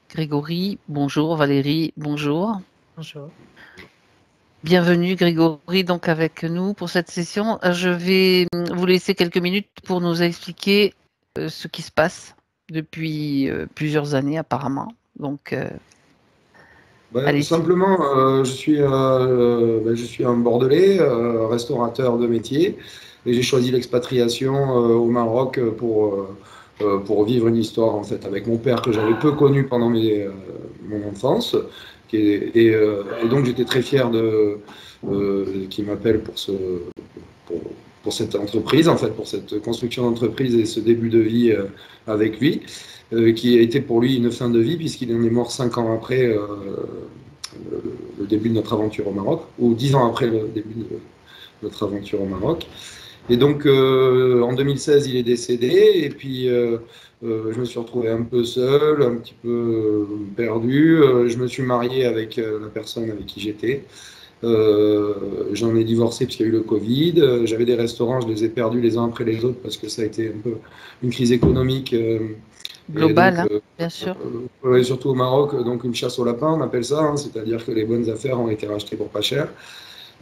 Grégory, bonjour. Valérie, bonjour. Bonjour. Bienvenue Grégory, donc avec nous pour cette session. Je vais vous laisser quelques minutes pour nous expliquer ce qui se passe depuis plusieurs années apparemment. Donc, allez-y. Simplement, je suis un Bordelais, restaurateur de métier, et j'ai choisi l'expatriation au Maroc pour vivre une histoire en fait avec mon père que j'avais peu connu pendant mon enfance, et donc j'étais très fier qu'il m'appelle pour, pour cette entreprise en fait, pour cette construction d'entreprise et ce début de vie avec lui. Qui a été pour lui une fin de vie, puisqu'il en est mort 5 ans après le début de notre aventure au Maroc, ou 10 ans après le début de notre aventure au Maroc. Et donc, en 2016, il est décédé, et puis je me suis retrouvé un peu seul, un petit peu perdu. Je me suis marié avec la personne avec qui j'étais. J'en ai divorcé parce qu'il y a eu le Covid. J'avais des restaurants, je les ai perdus les uns après les autres parce que ça a été un peu une crise économique Global, donc, bien sûr. Surtout au Maroc, donc une chasse au lapin, on appelle ça, c'est-à-dire que les bonnes affaires ont été rachetées pour pas cher.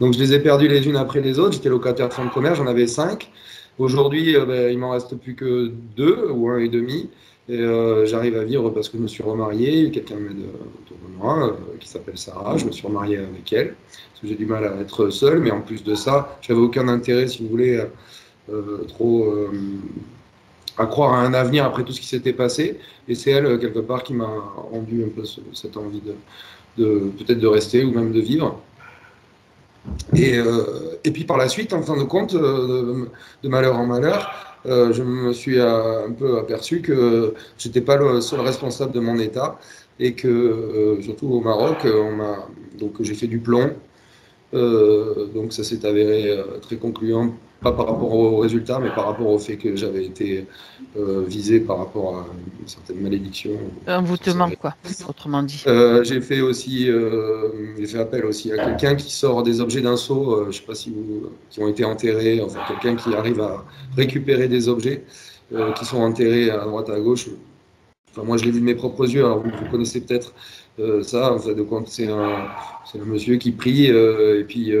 Donc je les ai perdues les unes après les autres. J'étais locataire de fonds de commerce, j'en avais 5. Aujourd'hui, il m'en reste plus que 2 ou 1,5. Et j'arrive à vivre parce que je me suis remarié. Quelqu'un m'aide autour de moi qui s'appelle Sarah. Je me suis remarié avec elle parce que j'ai du mal à être seul. Mais en plus de ça, j'avais aucun intérêt, si vous voulez, à croire à un avenir après tout ce qui s'était passé. Et c'est elle, quelque part, qui m'a rendu un peu cette envie de peut-être de rester ou même de vivre. Et puis par la suite, en fin de compte, de malheur en malheur, je me suis un peu aperçu que je n'étais pas le seul responsable de mon état et que, surtout au Maroc, donc j'ai fait du plomb. Donc ça s'est avéré très concluant, pas par rapport aux résultats, mais par rapport au fait que j'avais été visé par rapport à une certaine malédiction. Envoûtement, quoi, autrement dit. J'ai fait appel aussi à quelqu'un qui sort des objets d'un seau, je ne sais pas qui ont été enterrés, enfin quelqu'un qui arrive à récupérer des objets qui sont enterrés à droite à gauche. Enfin, moi, je l'ai vu de mes propres yeux. Alors, vous connaissez peut-être ça. En fait, de compte, c'est un monsieur qui prie, et puis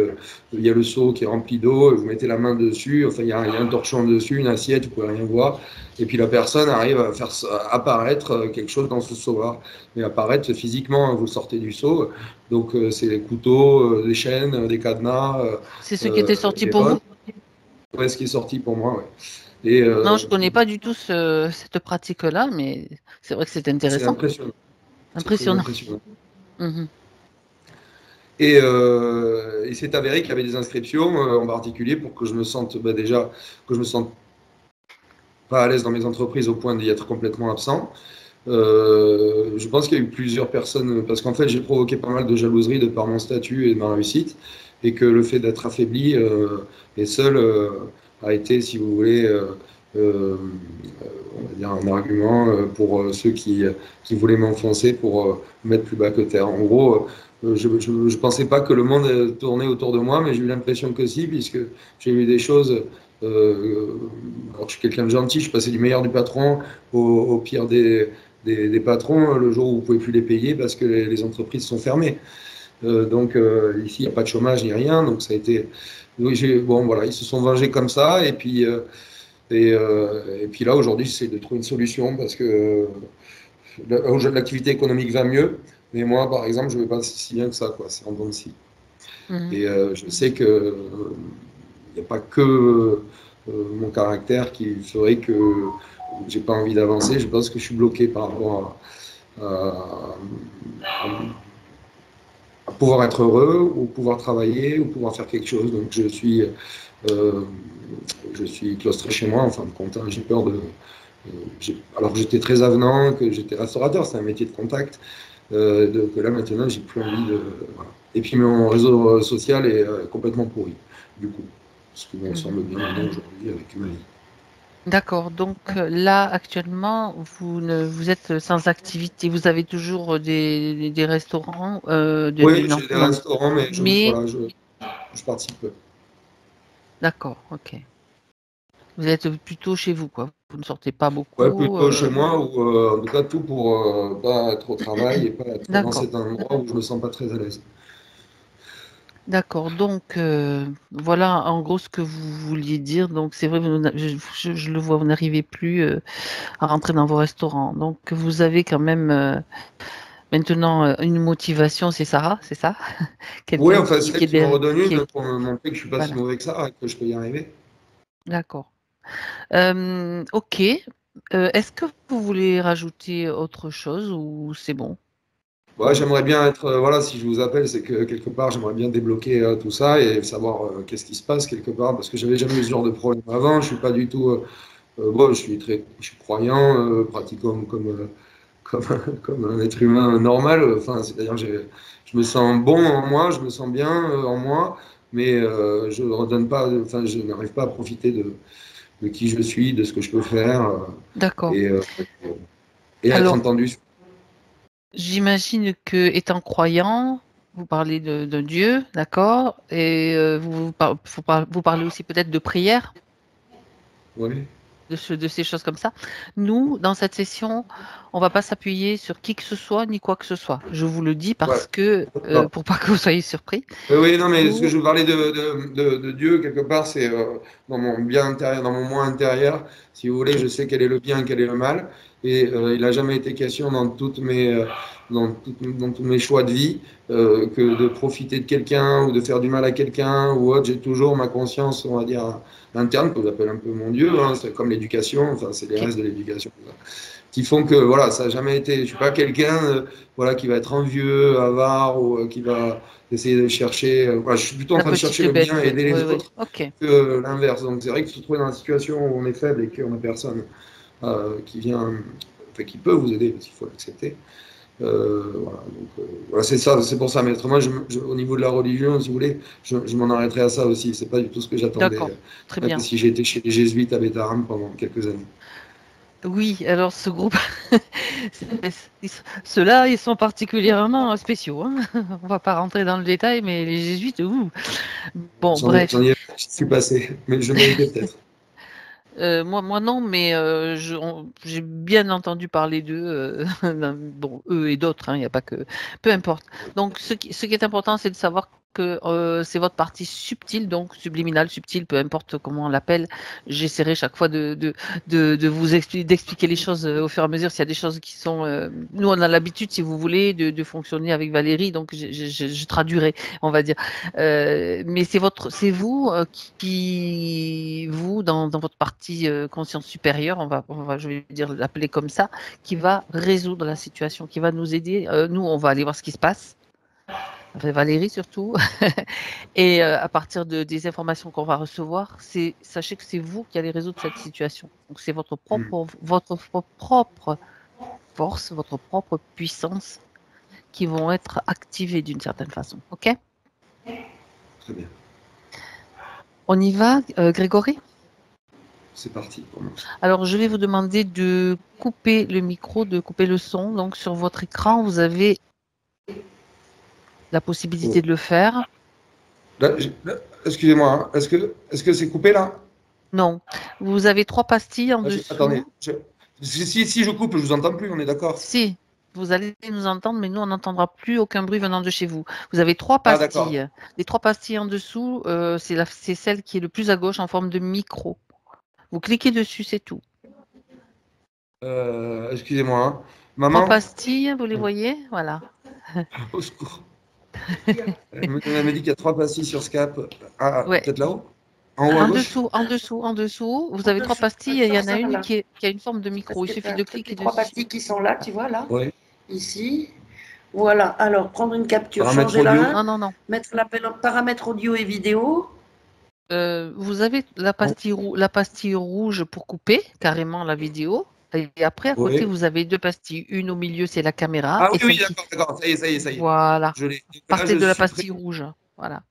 il y a le seau qui est rempli d'eau. Vous mettez la main dessus. Enfin, il y a un torchon dessus, une assiette, vous pouvez rien voir. Et puis la personne arrive à faire apparaître quelque chose dans ce seau-là, mais apparaître physiquement. Vous sortez du seau. Donc, c'est des couteaux, des chaînes, des cadenas. C'est ce qui était sorti pour vous? Ouais, ce qui est sorti pour moi, ouais. Non, je ne connais pas du tout cette pratique-là, mais c'est vrai que c'est intéressant. C'est impressionnant. Impressionnant. Mmh. Et il s'est avéré qu'il y avait des inscriptions en particulier pour que je me sente déjà, que je me sente pas à l'aise dans mes entreprises au point d'y être complètement absent. Je pense qu'il y a eu plusieurs personnes, parce qu'en fait j'ai provoqué pas mal de jalouserie de par mon statut et de ma réussite, et que le fait d'être affaibli et seul a été, si vous voulez, on va dire un argument pour ceux qui voulaient m'enfoncer pour mettre plus bas que terre. En gros, je ne pensais pas que le monde tournait autour de moi, mais j'ai eu l'impression que si, puisque j'ai eu des choses. Alors je suis quelqu'un de gentil, je passais du meilleur du patron au pire des patrons le jour où vous ne pouvez plus les payer parce que les entreprises sont fermées. Donc ici, il n'y a pas de chômage ni rien. Donc ça a été. Bon, voilà, ils se sont vengés comme ça. Et puis là, aujourd'hui, j'essaie de trouver une solution parce que l'activité économique va mieux. Mais moi, par exemple, je ne vais pas si bien que ça, quoi. C'est en dents de scie. Et je sais que il n'y a pas que mon caractère qui ferait que j'ai pas envie d'avancer. Je pense que je suis bloqué par rapport à pouvoir être heureux, ou pouvoir travailler, ou pouvoir faire quelque chose. Donc je suis claustré chez moi, en fin de compte. Hein. J'ai peur de. Alors que j'étais très avenant, que j'étais restaurateur, c'est un métier de contact. Donc là maintenant, j'ai plus envie de. Voilà. Et puis mon réseau social est complètement pourri, du coup. Ce qui me semble bien aujourd'hui avec ma vie. D'accord. Donc là, actuellement, vous êtes sans activité. Vous avez toujours des restaurants Oui, j'ai des restaurants, mais voilà, je participe peu. D'accord, ok. Vous êtes plutôt chez vous, quoi. Vous ne sortez pas Ouais, beaucoup. plutôt chez moi, ou en tout cas tout pour pas être au travail et pas être dans D'accord. cet endroit où je me sens pas très à l'aise. D'accord. Donc, voilà en gros ce que vous vouliez dire. Donc, c'est vrai, je le vois, vous n'arrivez plus à rentrer dans vos restaurants. Donc, vous avez quand même maintenant une motivation, c'est Sarah, c'est ça? Oui, Quelqu'un enfin, c'est qui elle est qui m'en derrière, redonne une pour me montrer que je suis pas si voilà. mauvais que ça et que je peux y arriver. D'accord. Ok. Est-ce que vous voulez rajouter autre chose ou c'est bon Ouais, pour vous? j'aimerais bien être, voilà, si je vous appelle, c'est que quelque part, j'aimerais bien débloquer tout ça et savoir qu'est-ce qui se passe quelque part, parce que j'avais jamais eu ce genre de problème avant. Je suis pas du tout, bon, je suis croyant, pratiquant comme, comme un être humain normal. Enfin, c'est-à-dire, je me sens bon en moi, je me sens bien en moi, mais je ne redonne pas, enfin, je n'arrive pas à profiter de qui je suis, de ce que je peux faire D'accord. et, euh, et à être Alors, entendu. j'imagine que étant croyant, vous parlez de Dieu, d'accord, et vous parlez aussi peut-être de prière, Oui, de ces choses comme ça. Nous, dans cette session, on va pas s'appuyer sur qui que ce soit ni quoi que ce soit. Je vous le dis ouais. parce que D'accord. pour pas que vous soyez surpris. Oui, oui, non, mais ce que Nous, je vous parlais de Dieu, quelque part, c'est dans mon bien intérieur, dans mon moi intérieur. Si vous voulez, je sais quel est le bien, quel est le mal. Et il n'a jamais été question dans tous mes choix de vie que de profiter de quelqu'un ou de faire du mal à quelqu'un ou autre. J'ai toujours ma conscience, on va dire, interne, que j'appelle un peu mon Dieu. Hein, c'est comme l'éducation, enfin, c'est les ok, restes de l'éducation qui font que voilà, ça n'a jamais été. Je suis pas quelqu'un voilà, qui va être envieux, avare ou qui va essayer de chercher. Voilà, je suis plutôt en la train de chercher petite le bien bête, et aider oui, les oui, autres ok, que l'inverse. Donc c'est vrai que se trouver dans une situation où on est faible et qu'on n'a personne qui vient, enfin, qui peut vous aider, parce qu'il faut l'accepter. Voilà, donc, voilà, c'est ça, c'est pour ça. Mais autrement, au niveau de la religion, si vous voulez, je m'en arrêterai à ça aussi. C'est pas du tout ce que j'attendais, d'accord, très même bien. si j'ai été chez les jésuites à Bétarame pendant quelques années. Oui, alors ce groupe, ceux-là, ils sont particulièrement spéciaux, hein. On va pas rentrer dans le détail, mais les jésuites, ouh. Bon, J'en bref. je suis passé, mais je méritais peut-être. Moi non, mais j'ai bien entendu parler d'eux, bon, eux et d'autres, hein, il n'y a pas que... Peu importe. Donc, ce qui est important, c'est de savoir que c'est votre partie subtile, donc subliminale, subtile, peu importe comment on l'appelle. J'essaierai chaque fois de vous d'expliquer les choses au fur et à mesure. S'il y a des choses qui sont... nous, on a l'habitude, si vous voulez, de fonctionner avec Valérie, donc je traduirai, on va dire. Mais c'est vous vous, dans votre partie conscience supérieure, je vais dire l'appeler comme ça, qui va résoudre la situation, qui va nous aider. Nous, on va aller voir ce qui se passe. Enfin, Valérie surtout. Et à partir des informations qu'on va recevoir, sachez que c'est vous qui allez résoudre cette situation. Donc c'est Hmm, votre propre force, votre propre puissance qui vont être activées d'une certaine façon. OK? très bien, On y va, Grégory? c'est parti pour moi. Alors, je vais vous demander de couper le micro, de couper le son. Donc, sur votre écran, vous avez la Oh. possibilité de le faire. Là, excusez-moi, hein, est-ce que c'est coupé là? Non. Vous avez 3 pastilles en Ah, attendez, dessous. si je coupe, je vous entends plus, on est d'accord? Si, vous allez nous entendre, mais nous, on n'entendra plus aucun bruit venant de chez vous. Vous avez 3 Ah, d'accord. pastilles. Les 3 pastilles en dessous, c'est celle qui est le plus à gauche en forme de micro. Vous cliquez dessus, c'est tout. Excusez-moi, hein. 3 Maman, pastilles, vous les voyez? Voilà. au secours. Elle me dit qu'il y a trois pastilles sur Scap. Ah, Ouais. peut-être là-haut? En haut à gauche? En dessous, vous En avez 3 dessous, pastilles et il y sur en a ça, une là. qui a une forme de micro. Parce Il que tu suffit as de toutes cliquer les 3 dessus. pastilles qui sont là, tu vois, là, Oui. ici. Voilà, alors prendre une capture, Paramètres changer la audio? 1, Non, non, non. mettre l'appel en paramètres audio et vidéo. Vous avez la pastille rouge pour couper carrément la vidéo. Et après, à côté, Oui. vous avez 2 pastilles. Une au milieu, c'est la caméra. Ah Et oui, oui, celle qui... d'accord, d'accord. Ça y est, ça y est, ça y est. Voilà. Je l'ai. Là, Partez je de la supprime. pastille rouge. Voilà.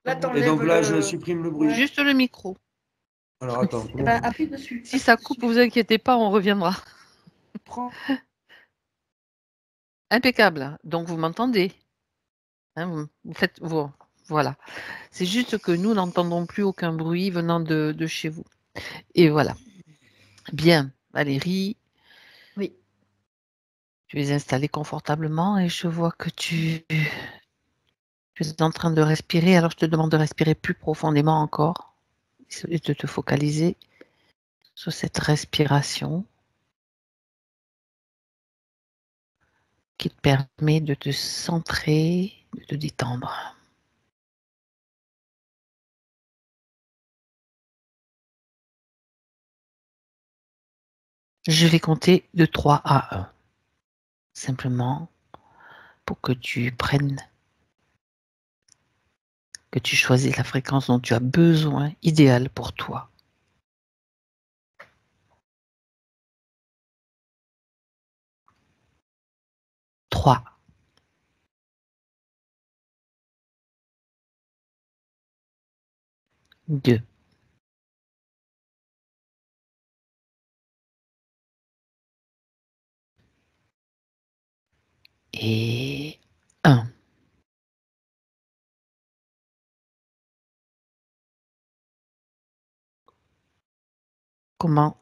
Là, Et t'enlèves donc là, je le... supprime le bruit. Ouais. Juste le micro. Alors attends, Eh comment ben, appuie dessus. Si Appuie ça coupe, dessus. vous inquiétez pas, on reviendra. Prends. Impeccable. Donc, vous m'entendez, hein, vous faites... Voilà. C'est juste que nous n'entendons plus aucun bruit venant de chez vous. Et voilà. Bien, Valérie, Oui. tu es installée confortablement et je vois que tu es en train de respirer. Alors, je te demande de respirer plus profondément encore et de te focaliser sur cette respiration qui te permet de te centrer, de te détendre. Je vais compter de 3 à 1, simplement pour que tu prennes, que tu choisisses la fréquence dont tu as besoin, idéale pour toi. 3, 2, et 1. Comment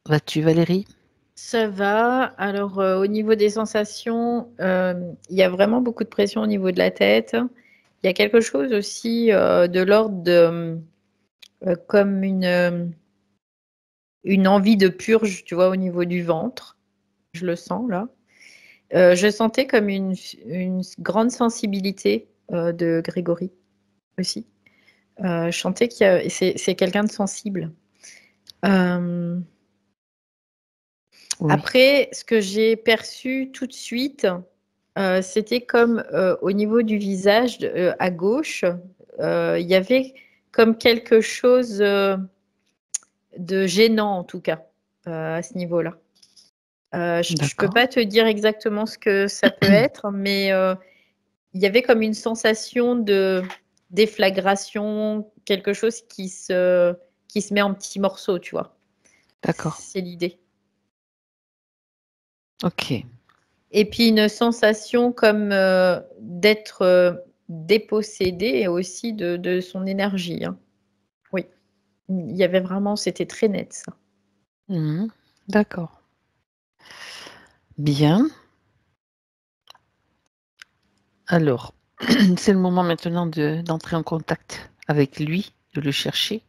vas-tu, Valérie? Ça va. Alors, au niveau des sensations, il y a vraiment beaucoup de pression au niveau de la tête. Il y a quelque chose aussi de l'ordre de comme une envie de purge, tu vois, au niveau du ventre. Je le sens là. Je sentais comme une grande sensibilité de Grégory aussi. Je sentais c'est quelqu'un de sensible. Oui. Après, ce que j'ai perçu tout de suite, c'était comme au niveau du visage à gauche, il y avait comme quelque chose de gênant en tout cas à ce niveau-là. Je ne peux pas te dire exactement ce que ça peut être, mais il y avait comme une sensation de déflagration, quelque chose qui se met en petits morceaux, tu vois. D'accord. C'est l'idée. Ok. Et puis une sensation comme d'être dépossédé et aussi de son énergie. Hein. Oui, il y avait vraiment, c'était très net ça. Mmh. D'accord. Bien. Alors, c'est le moment maintenant d'entrer en contact avec lui, de le chercher.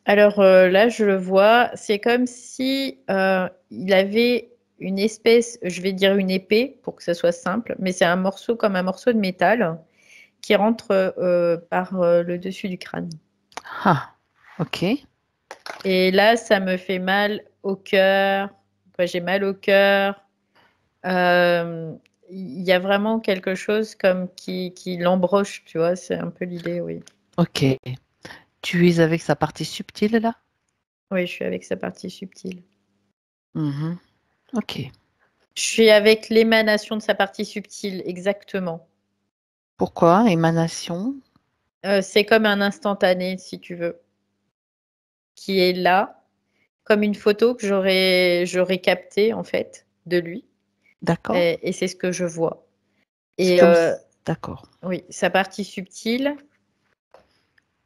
Alors là, je le vois, c'est comme si il avait une espèce, je vais dire une épée pour que ça soit simple, mais c'est un morceau comme un morceau de métal qui rentre par le dessus du crâne. Ah, ok. Et là, ça me fait mal au cœur. J'ai mal au cœur. Il y a vraiment quelque chose comme qui l'embroche, tu vois, c'est un peu l'idée, oui. Ok. Tu es avec sa partie subtile là? Oui, je suis avec sa partie subtile. Mmh. Ok. Je suis avec l'émanation de sa partie subtile, exactement. Pourquoi? Émanation? C'est comme un instantané, si tu veux, qui est là, comme une photo que j'aurais captée, en fait, de lui. D'accord. Et c'est ce que je vois. C'est Et comme... D'accord. oui, sa partie subtile,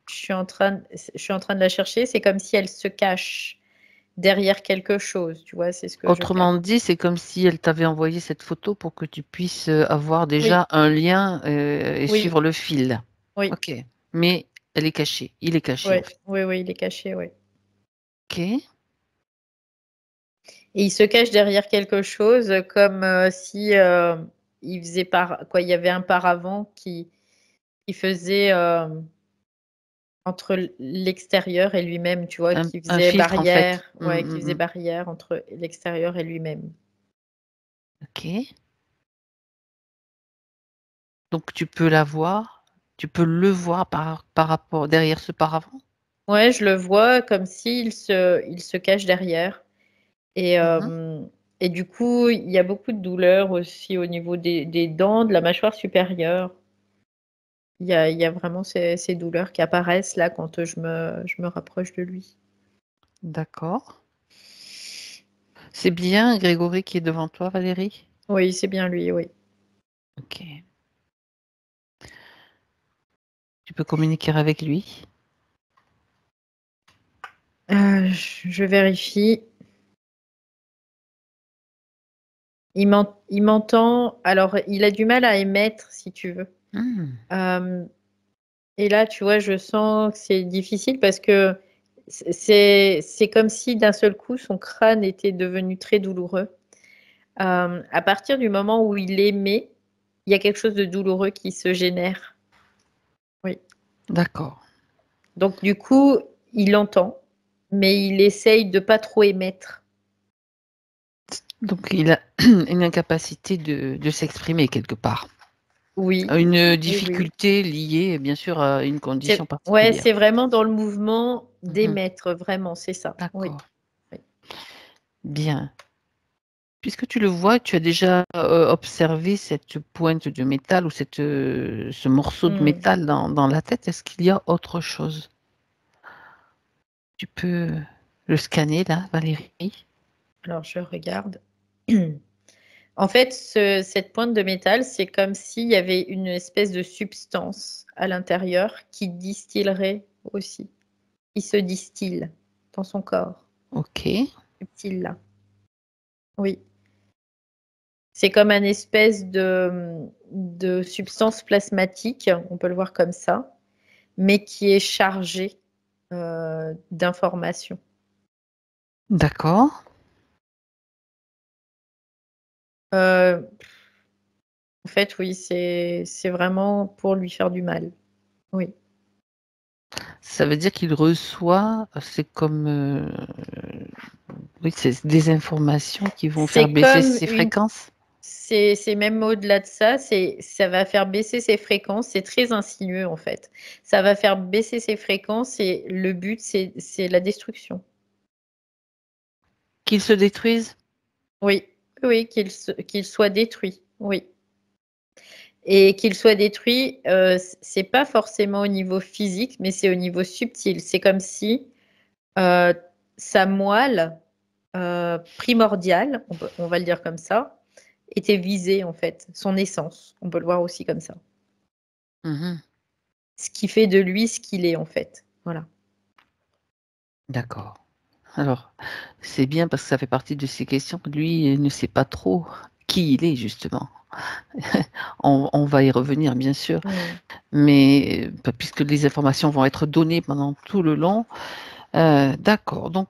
je suis en train de la chercher. C'est comme si elle se cache derrière quelque chose, tu vois, c'est ce que je Autrement capte. dit, c'est comme si elle t'avait envoyé cette photo pour que tu puisses avoir déjà Oui, un lien et oui, suivre le fil. oui, Ok. Mais elle est cachée. Il est caché en oui, fait. oui, oui, il est caché, oui. Ok. Et il se cache derrière quelque chose comme si il faisait quoi, il y avait un paravent qui faisait entre l'extérieur et lui-même, tu vois, qui Un faisait filtre en fait. barrière, ouais, qui faisait Mm. barrière entre l'extérieur et lui-même. Ok. Donc tu peux la voir, tu peux le voir par rapport derrière ce paravent. Ouais, je le vois comme s'il il se cache derrière. Et, Mhm. et du coup, il y a beaucoup de douleur aussi au niveau des dents, de la mâchoire supérieure. Il y a vraiment ces douleurs qui apparaissent là quand je me rapproche de lui. D'accord. C'est bien Grégory qui est devant toi, Valérie? Oui, c'est bien lui, oui. Ok. Tu peux communiquer avec lui. Je vérifie. Il m'entend. Alors, il a du mal à émettre, si tu veux. Hmm. Et là, tu vois, je sens que c'est difficile parce que c'est comme si d'un seul coup, son crâne était devenu très douloureux. À partir du moment où il émet, il y a quelque chose de douloureux qui se génère. Oui. D'accord. Donc, du coup, il entend, mais il essaye de pas trop émettre. Donc, il a une incapacité de s'exprimer quelque part. Oui. Une Oui, oui. difficulté liée, bien sûr, à une condition Ouais, particulière. c'est vraiment dans le mouvement Mhm. d'émettre, vraiment, c'est ça. Oui. D'accord. Bien. Puisque tu le vois, tu as déjà observé cette pointe de métal ou ce morceau de métal dans la tête. Est-ce qu'il y a autre chose? Tu peux le scanner là, Valérie? Alors, je regarde. En fait, cette pointe de métal, c'est comme s'il y avait une espèce de substance à l'intérieur qui distillerait aussi. Il se distille dans son corps. Ok. Subtil là. Oui. C'est comme un espèce de substance plasmatique, on peut le voir comme ça, mais qui est chargée d'informations. D'accord. En fait, oui, c'est vraiment pour lui faire du mal. Oui. Ça veut dire qu'il reçoit, c'est comme, oui, c'est des informations qui vont faire C'est baisser comme ses une. fréquences. C'est même au-delà de ça, ça va faire baisser ses fréquences. C'est très insinueux en fait. Ça va faire baisser ses fréquences et le but, c'est la destruction. Qu'il se détruise. Oui, oui, qu'il soit détruit. Oui. Et qu'il soit détruit, c'est pas forcément au niveau physique, mais c'est au niveau subtil. C'est comme si euh, sa moelle primordiale, on va le dire comme ça, était visée en fait, son essence. On peut le voir aussi comme ça. Mhm. Ce qui fait de lui ce qu'il est en fait. Voilà. D'accord. Alors, c'est bien parce que ça fait partie de ces questions. Lui, il ne sait pas trop qui il est, justement. On va y revenir, bien sûr. Mais puisque les informations vont être données pendant tout le long. D'accord. Donc,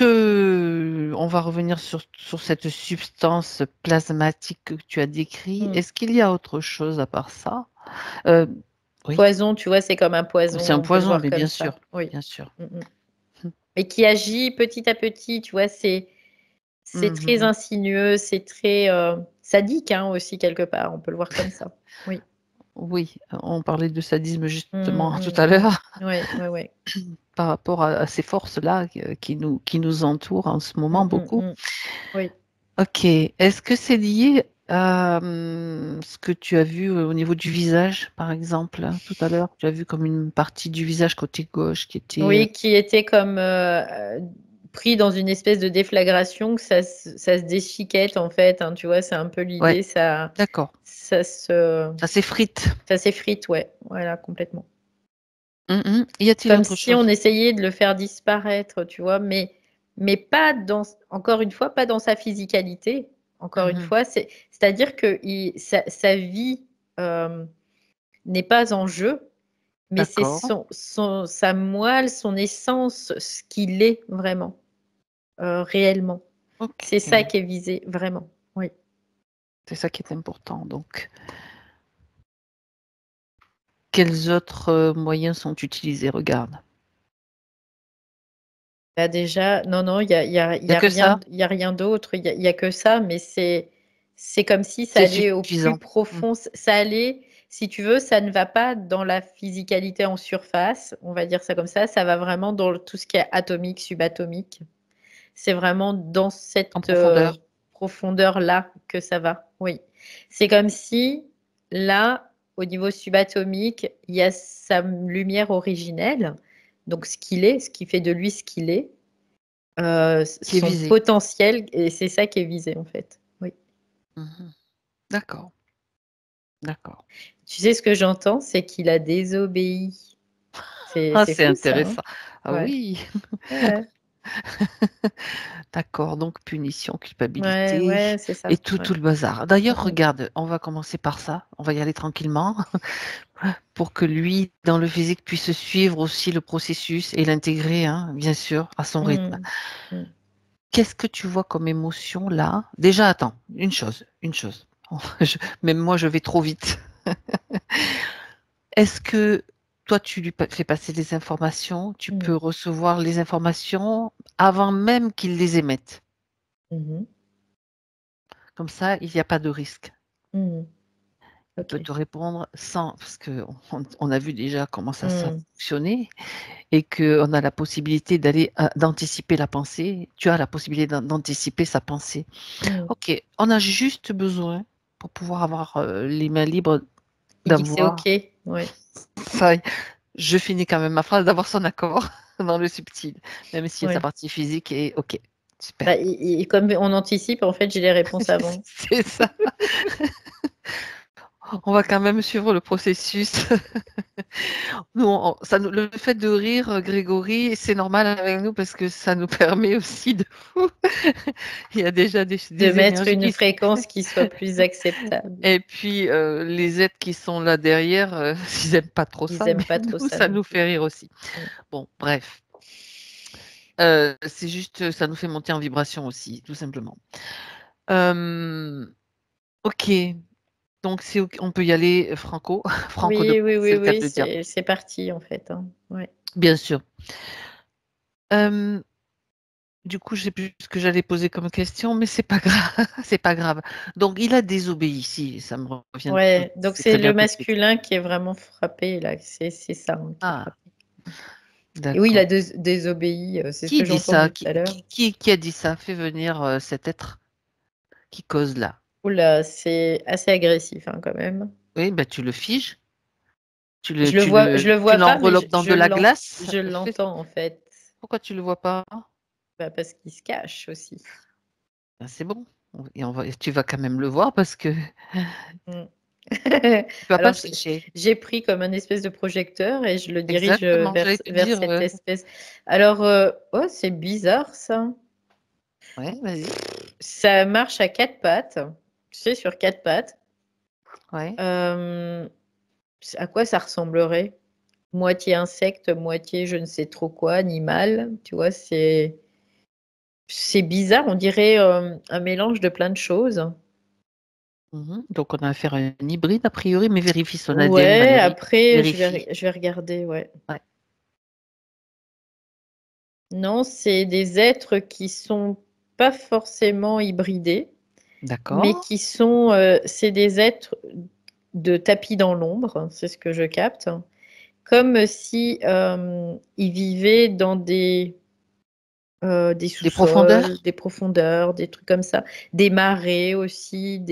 on va revenir sur cette substance plasmatique que tu as décrit. Est-ce qu'il y a autre chose à part ça? Oui, Poison, tu vois, c'est comme un poison, c'est un on peut le poison, voir mais comme bien ça. sûr, Oui. bien sûr. Mais qui agit petit à petit, tu vois, c'est très Mhm. insinueux, c'est très sadique hein, aussi quelque part, on peut le voir comme ça. Oui. Oui, on parlait de sadisme justement tout à Oui, l'heure oui, oui. par rapport à ces forces-là qui nous entourent en ce moment beaucoup. Oui. Ok. Est-ce que c'est lié à ce que tu as vu au niveau du visage, par exemple, hein, tout à l'heure? Tu as vu comme une partie du visage côté gauche qui était... Oui, qui était comme pris dans une espèce de déflagration, que ça se déchiquette en fait, hein, tu vois, c'est un peu Ouais, l'idée, d'accord. ça se, Ça s'effrite. ça s'effrite, ouais, voilà, complètement. Y a-t-il Comme autre si on chose? essayait de le faire disparaître, tu vois, mais pas dans, encore une fois, pas dans sa physicalité. Encore une Mhm. fois, c'est-à-dire que sa vie n'est pas en jeu, mais c'est D'accord. sa moelle, son essence, ce qu'il est vraiment, réellement. Ok. C'est ça qui est visé, vraiment. Oui. C'est ça qui est important. Donc, quels autres moyens sont utilisés? Regarde. Bah déjà, non, non, Il n'y a que ça? il y a rien d'autre, il y a que ça, mais c'est comme si ça C'est allait au plus suffisant. profond. Ça allait, si tu veux, ça ne va pas dans la physicalité en surface, on va dire ça comme ça va vraiment dans tout ce qui est atomique, subatomique. C'est vraiment dans En cette profondeur. profondeur-là que ça va. Oui. C'est comme si, là, au niveau subatomique, il y a sa lumière originelle, donc ce qu'il est, ce qui fait de lui ce qu'il est, Qui est son visé. potentiel, et c'est ça qui est visé, en fait. Oui. Mhm. D'accord. D'accord. Tu sais ce que j'entends, c'est qu'il a désobéi. Ah, C'est c'est fou, ça, hein? intéressant. Ah Ouais. oui, Ouais, d'accord. Donc punition, ouais, culpabilité ouais, c'est et ça. tout, Ouais. tout le bazar. D'ailleurs, Mm, regarde, on va commencer par ça. On va y aller tranquillement pour que lui, dans le physique, puisse suivre aussi le processus et l'intégrer, hein, bien sûr, à son rythme. mm, mm, Qu'est-ce que tu vois comme émotion là? Déjà, attends, une chose, une chose. Même moi, je vais trop vite. Est-ce que toi, tu lui fais passer des informations, tu mm, peux recevoir les informations avant même qu'il les émette? mhm, Comme ça, il n'y a pas de risque. mm. Il peut Ok. te répondre sans, parce qu'on a vu déjà comment ça Mm, fonctionnait et qu'on a la possibilité d'anticiper la pensée. Tu as la possibilité d'anticiper sa pensée. mm. Ok, on a juste besoin pour pouvoir avoir les mains libres Il dit que c'est d'avoir ok. Ouais. ça. Je finis quand même ma phrase d'avoir son accord dans le subtil, même si sa Ouais. partie physique est ok. Bah, Super. comme on anticipe, en fait, j'ai les réponses avant. C'est ça. On va quand même suivre le processus. Nous, le fait de rire, Grégory, c'est normal avec nous parce que ça nous permet aussi de fou. Il y a déjà De des mettre énergies une fréquence qui soit plus acceptable. et puis les êtres qui sont là derrière, ils n'aiment pas trop Ils ça, n'aiment mais pas trop nous, ça ça non nous plus. fait rire aussi. Mm. Bon, bref. C'est juste, ça nous fait monter en vibration aussi, tout simplement. Ok, donc on peut y aller franco, franco de Oui, oui, c'est oui, le cas de oui, le dire, c'est parti en fait, hein. Ouais. bien sûr. Euh, du coup, je sais plus ce que j'allais poser comme question, mais c'est pas grave, c'est pas grave. Donc, il a désobéi, si ça me revient tout, Ouais, donc c'est c'est très le bien tout de suite. masculin qui est vraiment frappé là, c'est ça hein, qui est Ah, frappé. Et oui, il a d'accord. désobéi, c'est ce Qui que j'ai dit ça? entendu tout à l'heure. Qui a dit ça? Fait venir cet être qui cause là. Oula, c'est assez agressif hein, quand même. Oui, ben tu le figes, Je le tu vois pas, mais l'enveloppes dans de la glace. je l'entends en fait. Pourquoi tu le vois pas? Bah, parce qu'il se cache aussi. Ben, c'est bon. Et tu vas quand même le voir parce que Mm. tu vas pas Alors, tricher. j'ai pris comme un espèce de projecteur et je le dirige Exactement, j'allais te vers dire. cette espèce. Alors, oh, c'est bizarre ça. Ouais, vas-y. Ça marche à quatre pattes, tu sais, sur quatre pattes. Ouais. Euh, à quoi ça ressemblerait? Moitié insecte, moitié je ne sais trop quoi, animal. Tu vois, c'est bizarre. On dirait un mélange de plein de choses. Mhm. Donc, on a affaire à un hybride a priori, mais vérifie son ADN, Ouais, Valérie. après, Vérifie. je vais regarder, ouais. Ouais. Non, c'est des êtres qui sont pas forcément hybridés, mais D'accord. qui sont, c'est des êtres de tapis dans l'ombre, c'est ce que je capte, comme si ils vivaient dans des Des sous-sols, profondeurs? des profondeurs, des trucs comme ça, des marais aussi,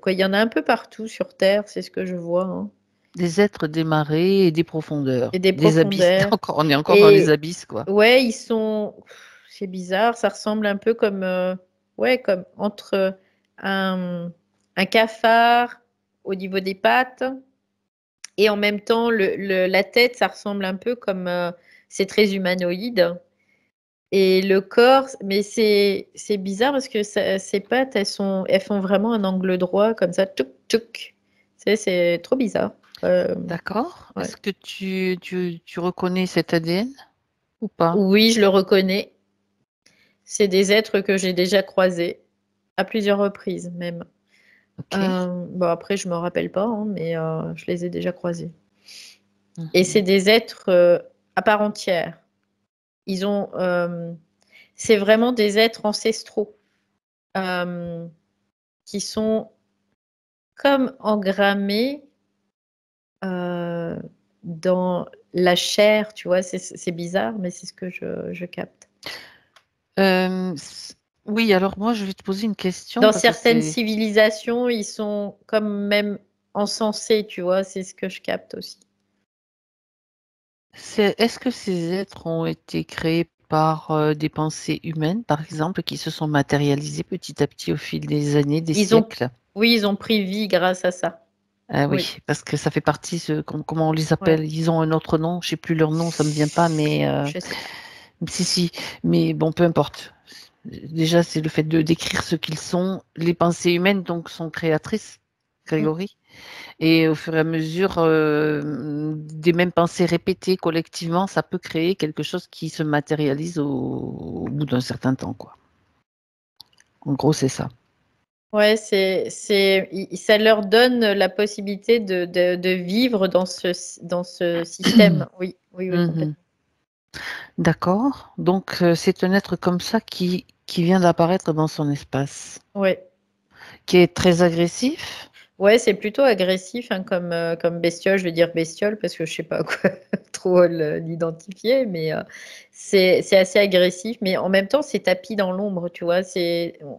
quoi, il y en a un peu partout sur Terre, c'est ce que je vois, hein. Des êtres des marais et des profondeurs. Et des Des abysses. profondeurs. On est encore dans les Et abysses, quoi. ouais, c'est bizarre, ça ressemble un peu comme, ouais, comme entre un, un cafard au niveau des pattes et en même temps la tête, ça ressemble un peu comme, c'est très humanoïde. Et le corps, mais c'est bizarre parce que ses pattes, elles font vraiment un angle droit comme ça, tchouk tchouk. Tu sais, c'est trop bizarre. D'accord. Ouais. Est-ce que tu reconnais cet ADN ou pas? Oui, je le reconnais. C'est des êtres que j'ai déjà croisés à plusieurs reprises même. Ok. Bon, après, je me rappelle pas, hein, mais je les ai déjà croisés. Et c'est Mhm. des êtres à part entière. Ils ont, c'est vraiment des êtres ancestraux euh, qui sont comme engrammés euh, dans la chair, tu vois. C'est bizarre, mais c'est ce que je capte. Euh, c- oui, alors moi, je vais te poser une question Dans parce que certaines c'est civilisations, ils sont comme même encensés, tu vois. C'est ce que je capte aussi. Est-ce que ces êtres ont été créés par des pensées humaines, par exemple, qui se sont matérialisées petit à petit au fil des années, des Ils ont, siècles? oui, ils ont pris vie grâce à ça. Oui, Oui. parce que ça fait partie, comment on les appelle? Ils ont un autre nom, je sais plus leur nom, ça me vient pas, mais Je sais pas. si, mais bon, peu importe. Déjà, c'est le fait de décrire ce qu'ils sont. Les pensées humaines, donc, sont créatrices, Grégory. Et au fur et à mesure des mêmes pensées répétées collectivement, ça peut créer quelque chose qui se matérialise au bout d'un certain temps, quoi. En gros, c'est ça. Ouais, ça leur donne la possibilité de vivre dans ce système. Oui, complètement. D'accord. Donc, c'est un être comme ça qui vient d'apparaître dans son espace, Ouais. qui est très agressif. Ouais, c'est plutôt agressif hein, comme bestiole. Je vais dire bestiole parce que je sais pas quoi trop l'identifier, mais c'est assez agressif. Mais en même temps, c'est tapis dans l'ombre, tu vois.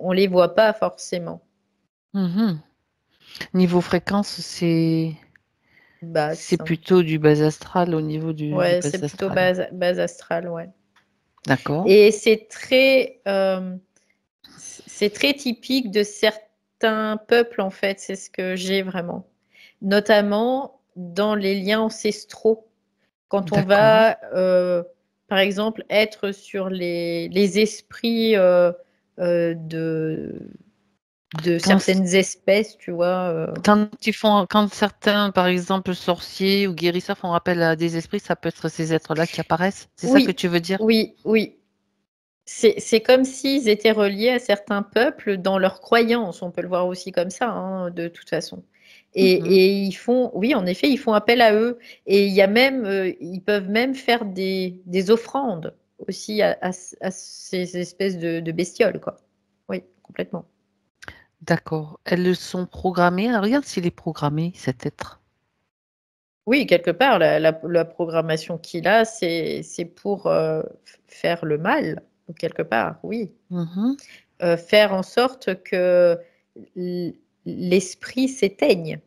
On les voit pas forcément. Niveau fréquence, c'est Basse. plutôt du bas astral au niveau du Ouais, bas c'est plutôt astral. base astrale, ouais. D'accord. Et c'est très typique de certains peuples, en fait, c'est ce que j'ai vraiment. Notamment dans les liens ancestraux. Quand on D'accord. va, par exemple, être sur les esprits de Quand, certaines espèces, tu vois. quand certains, par exemple, sorciers ou guérisseurs font appel à des esprits, ça peut être ces êtres-là qui apparaissent. C'est ça que Oui, tu veux dire? oui. C'est comme s'ils étaient reliés à certains peuples dans leurs croyances. On peut le voir aussi comme ça, hein, de toute façon. Et ils font, oui, en effet, ils font appel à eux. Et il y a même, ils peuvent même faire des offrandes aussi à ces espèces de bestioles, quoi. Oui, complètement. D'accord. Elles sont programmées. Alors, regarde s'il est programmé, cet être. Oui, quelque part, la programmation qu'il a, c'est pour faire le mal, quelque part, oui. Faire en sorte que l'esprit s'éteigne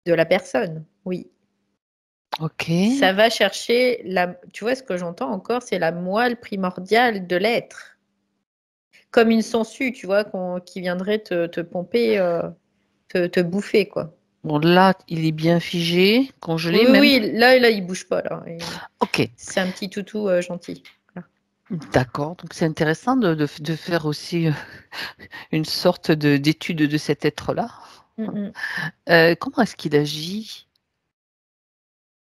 de la personne, oui. Ok. Ça va chercher, tu vois, ce que j'entends encore, c'est la moelle primordiale de l'être. Comme une sangsue, tu vois, qui viendrait te pomper, te bouffer, quoi. Bon, là, il est bien figé, congelé même. Oui, là, il bouge pas, là. Ok. C'est un petit toutou gentil. Voilà. D'accord. Donc, c'est intéressant de faire aussi une sorte d'étude de cet être-là. Comment est-ce qu'il agit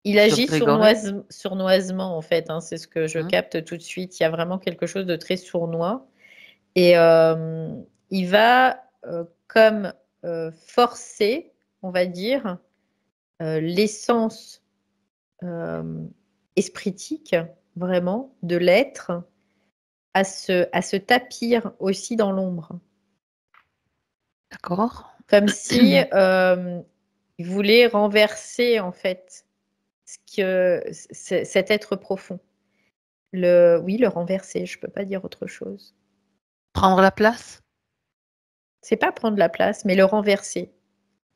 Il sur agit Grégory? sournoisement, en fait, hein, c'est ce que je Hum, capte tout de suite. Il y a vraiment quelque chose de très sournois. Et il va comme forcer, on va dire, l'essence espritique, vraiment, de l'être à se tapir aussi dans l'ombre. D'accord. Comme si il voulait renverser, en fait, cet être profond. Oui, le renverser, je ne peux pas dire autre chose. Prendre la place? C'est pas prendre la place, mais le renverser.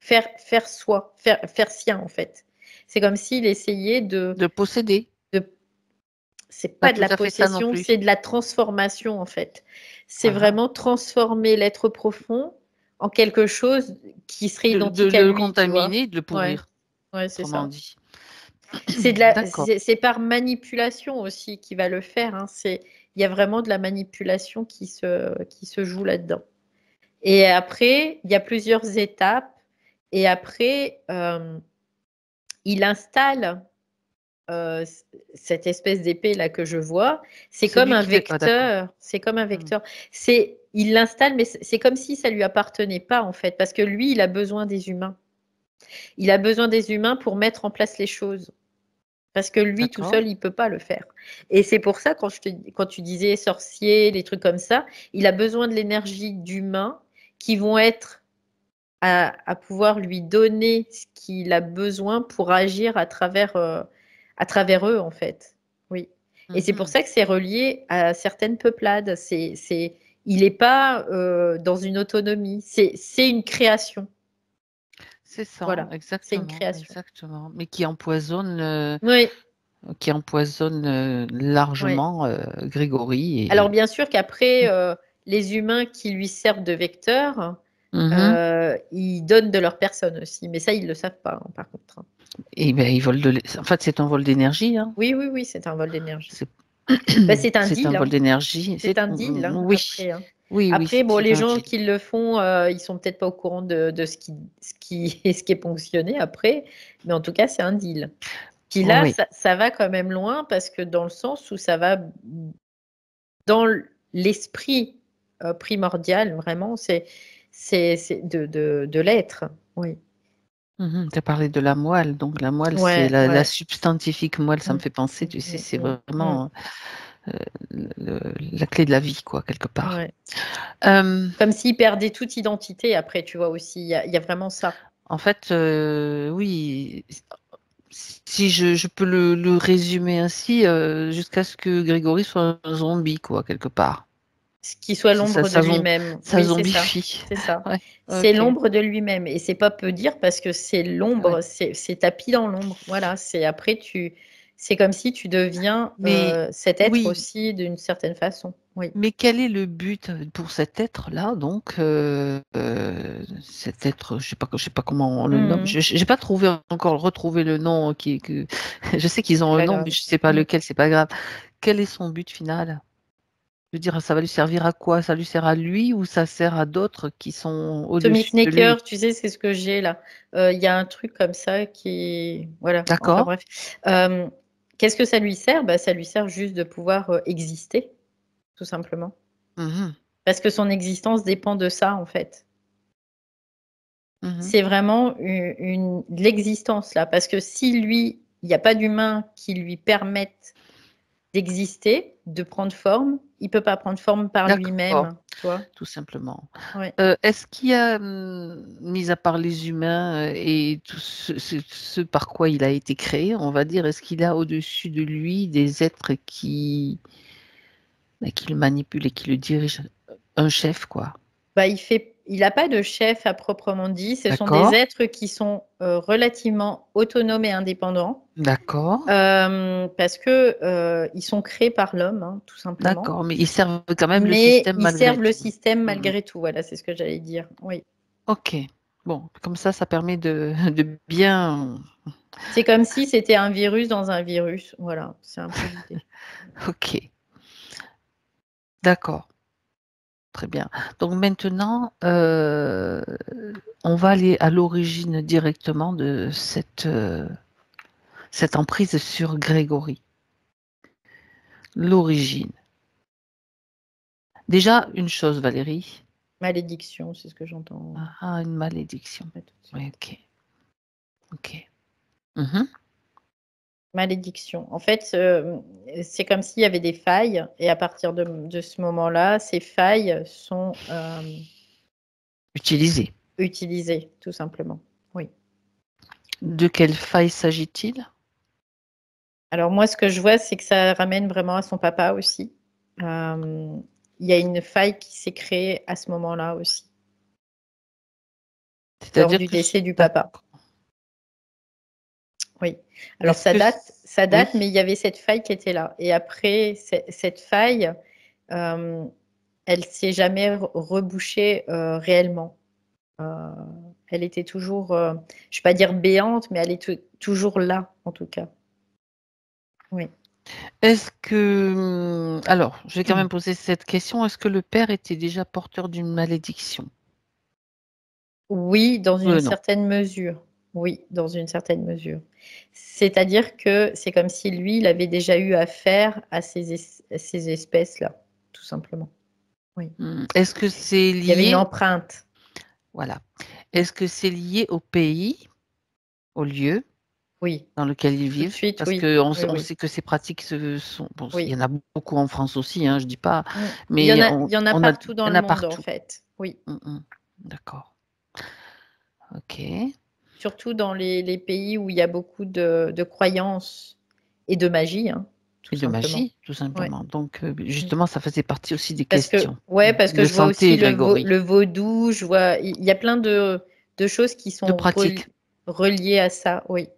Faire soi, faire sien, en fait. C'est comme s'il essayait De posséder. c'est Pas pas de tout la à fait ça non possession, plus. c'est de la transformation, en fait. C'est Ah. vraiment transformer l'être profond en quelque chose qui serait De identique à le lui, tu vois. contaminer, de le Ouais, pourrir, ouais, c'est autrement ça. dit. D'accord. C'est par manipulation aussi qu'il va le faire, hein. Il y a vraiment de la manipulation qui se joue là-dedans. Et après, il y a plusieurs étapes. Et après, il installe cette espèce d'épée là que je vois. C'est C'est comme lui un qui le... Ah, d'accord. vecteur. C'est comme un vecteur. Il l'installe, mais c'est comme si ça lui appartenait pas en fait, parce que lui, il a besoin des humains. Il a besoin des humains pour mettre en place les choses. Parce que lui, tout D'accord. seul, il peut pas le faire. Et c'est pour ça, quand tu disais sorcier, les trucs comme ça, il a besoin de l'énergie d'humains qui vont être à pouvoir lui donner ce qu'il a besoin pour agir à travers eux, en fait. Oui. Et c'est pour ça que c'est relié à certaines peuplades. Il n'est pas dans une autonomie. C'est une création. C'est ça, Voilà. C'est une exactement, création. exactement. Mais Oui. qui empoisonne Oui. largement Grégory. Alors Et... bien sûr qu'après, les humains qui lui servent de vecteur, ils donnent de leur personne aussi. Mais ça, ils ne le savent pas, hein, par contre. Et ben, ils volent en fait, c'est un vol d'énergie. Hein. Oui, c'est un vol d'énergie. C'est c'est un deal. un vol d'énergie. C'est un deal. Hein, oui. Après, hein. Oui, après bon, les gens deal. qui le font, ils sont peut-être pas au courant de ce qui est ponctionné après. Mais en tout cas, c'est un deal. Puis là, ça va quand même loin parce que dans le sens où ça va dans l'esprit primordial, vraiment, c'est de l'être. Oui. Tu as parlé de la moelle, donc la moelle, c'est la substantifique moelle, ça me fait penser, tu sais, c'est vraiment la clé de la vie, quoi, quelque part. Ouais. Comme s'il perdait toute identité après, tu vois aussi, il y a vraiment ça. En fait, oui, si je peux le résumer ainsi, jusqu'à ce que Grégory soit un zombie, quoi, quelque part. Qu'il soit l'ombre de lui-même. Ça zombifie. C'est ça. Ouais. C'est l'ombre de lui-même. Et c'est pas peu dire parce que c'est l'ombre, c'est tapis dans l'ombre. Voilà, c'est après c'est comme si tu deviens cet être aussi d'une certaine façon. Oui. Mais quel est le but pour cet être-là, donc cet être, je sais pas comment on le nomme. J'ai pas retrouvé le nom je sais qu'ils ont un nom, mais je sais pas lequel, c'est pas grave. Quel est son but final? Je veux dire, ça va lui servir à quoi? Ça lui sert à lui ou ça sert à d'autres qui sont au-dessus de lui? Snaker, tu sais, c'est ce que j'ai là. Il y a un truc comme ça qui... Voilà. D'accord. Enfin, bref. Qu'est-ce que ça lui sert? Ça lui sert juste de pouvoir exister, tout simplement. Parce que son existence dépend de ça, en fait. C'est vraiment l'existence, là. Parce que si lui, il n'y a pas d'humain qui lui permette d'exister, de prendre forme, il ne peut pas prendre forme par lui-même. Tout simplement. Ouais. Est-ce qu'il y a, mis à part les humains et tout ce par quoi il a été créé, on va dire, est-ce qu'il a au-dessus de lui des êtres qui le manipulent et qui le dirigent? Un chef, quoi. Il n'a pas de chef à proprement dit. Ce sont des êtres qui sont relativement autonomes et indépendants. D'accord. Parce que ils sont créés par l'homme, hein, tout simplement. D'accord, mais ils servent quand même le système malgré tout. Ils servent le système malgré tout. Voilà, c'est ce que j'allais dire. Oui. Ok. Bon, comme ça permet de bien... C'est comme si c'était un virus dans un virus. Voilà, c'est un peu l'idée. Ok. D'accord. Très bien. Donc maintenant, on va aller à l'origine directement de cette emprise sur Grégory. L'origine. Déjà, une chose, Valérie. Malédiction, c'est ce que j'entends. Ah, une malédiction. Oui, ok. Ok. Malédiction. En fait, c'est comme s'il y avait des failles et à partir de ce moment-là, ces failles sont utilisées. Utilisées, tout simplement. Oui. De quelle faille s'agit-il? Alors moi, ce que je vois, c'est que ça ramène vraiment à son papa aussi. Il y a une faille qui s'est créée à ce moment-là aussi. C'est-à-dire du décès du papa. Oui. Alors ça date, mais il y avait cette faille qui était là. Et après, cette faille, elle s'est jamais rebouchée réellement. Elle était toujours, je ne vais pas dire béante, mais elle est toujours là, en tout cas. Oui. Est-ce que... Alors, je vais quand même poser cette question. Est-ce que le père était déjà porteur d'une malédiction? Oui, dans une certaine mesure. Oui, dans une certaine mesure. C'est-à-dire que c'est comme si lui, il avait déjà eu affaire à ces espèces-là, tout simplement. Oui. Est-ce que c'est lié... Il y avait une empreinte. Voilà. Est-ce que c'est lié au pays, au lieu dans lequel ils vivent? Suite, parce qu'on sait que ces pratiques sont... Bon, il y en a beaucoup en France aussi, hein, je ne dis pas. Mais il y en a partout dans le monde, en fait. Oui. D'accord. Ok. Surtout dans les pays où il y a beaucoup de croyances et de magie. Hein, de magie, tout simplement. Ouais. Donc, justement, ça faisait partie aussi des parce questions. Parce que je vois aussi le vaudou, je vois, il y a plein de choses qui sont reliées à ça, oui.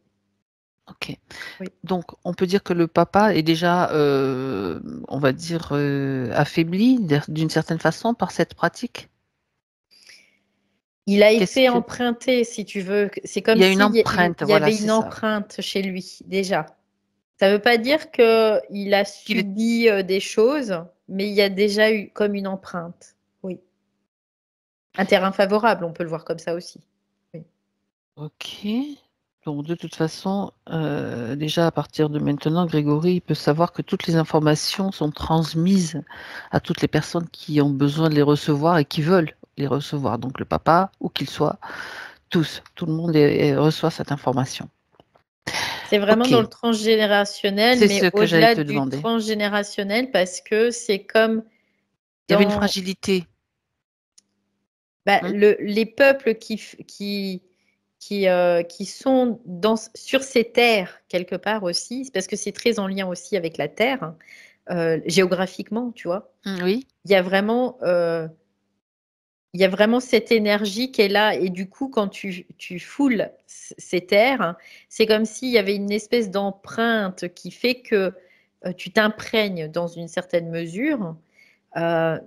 Ok. Oui. Donc, on peut dire que le papa est déjà, on va dire, affaibli d'une certaine façon par cette pratique? Il a Qu'est-ce été que... emprunté, si tu veux. C'est comme Il y a une s'il empreinte, y voilà, avait c'est une ça. empreinte chez lui, déjà. Ça ne veut pas dire qu'il a Qu'il est... subi des choses, mais il y a déjà eu comme une empreinte. Oui. Un terrain favorable, on peut le voir comme ça aussi. Oui. Ok. Donc, de toute façon, déjà à partir de maintenant, Grégory il peut savoir que toutes les informations sont transmises à toutes les personnes qui ont besoin de les recevoir et qui veulent les recevoir. Donc, le papa, où qu'il soit, tous, tout le monde reçoit cette information. C'est vraiment Ok, dans le transgénérationnel, c'est ce mais que j'allais au-delà te du demander. transgénérationnel, parce que c'est comme Il y avait une dans fragilité. Hein. les peuples qui sont sur ces terres, quelque part aussi, c'est parce que c'est très en lien aussi avec la terre, hein, géographiquement, tu vois. Oui, Il y a vraiment, il y a vraiment cette énergie qui est là. Et du coup, quand tu foules ces terres, hein, c'est comme s'il y avait une espèce d'empreinte qui fait que tu t'imprègnes dans une certaine mesure.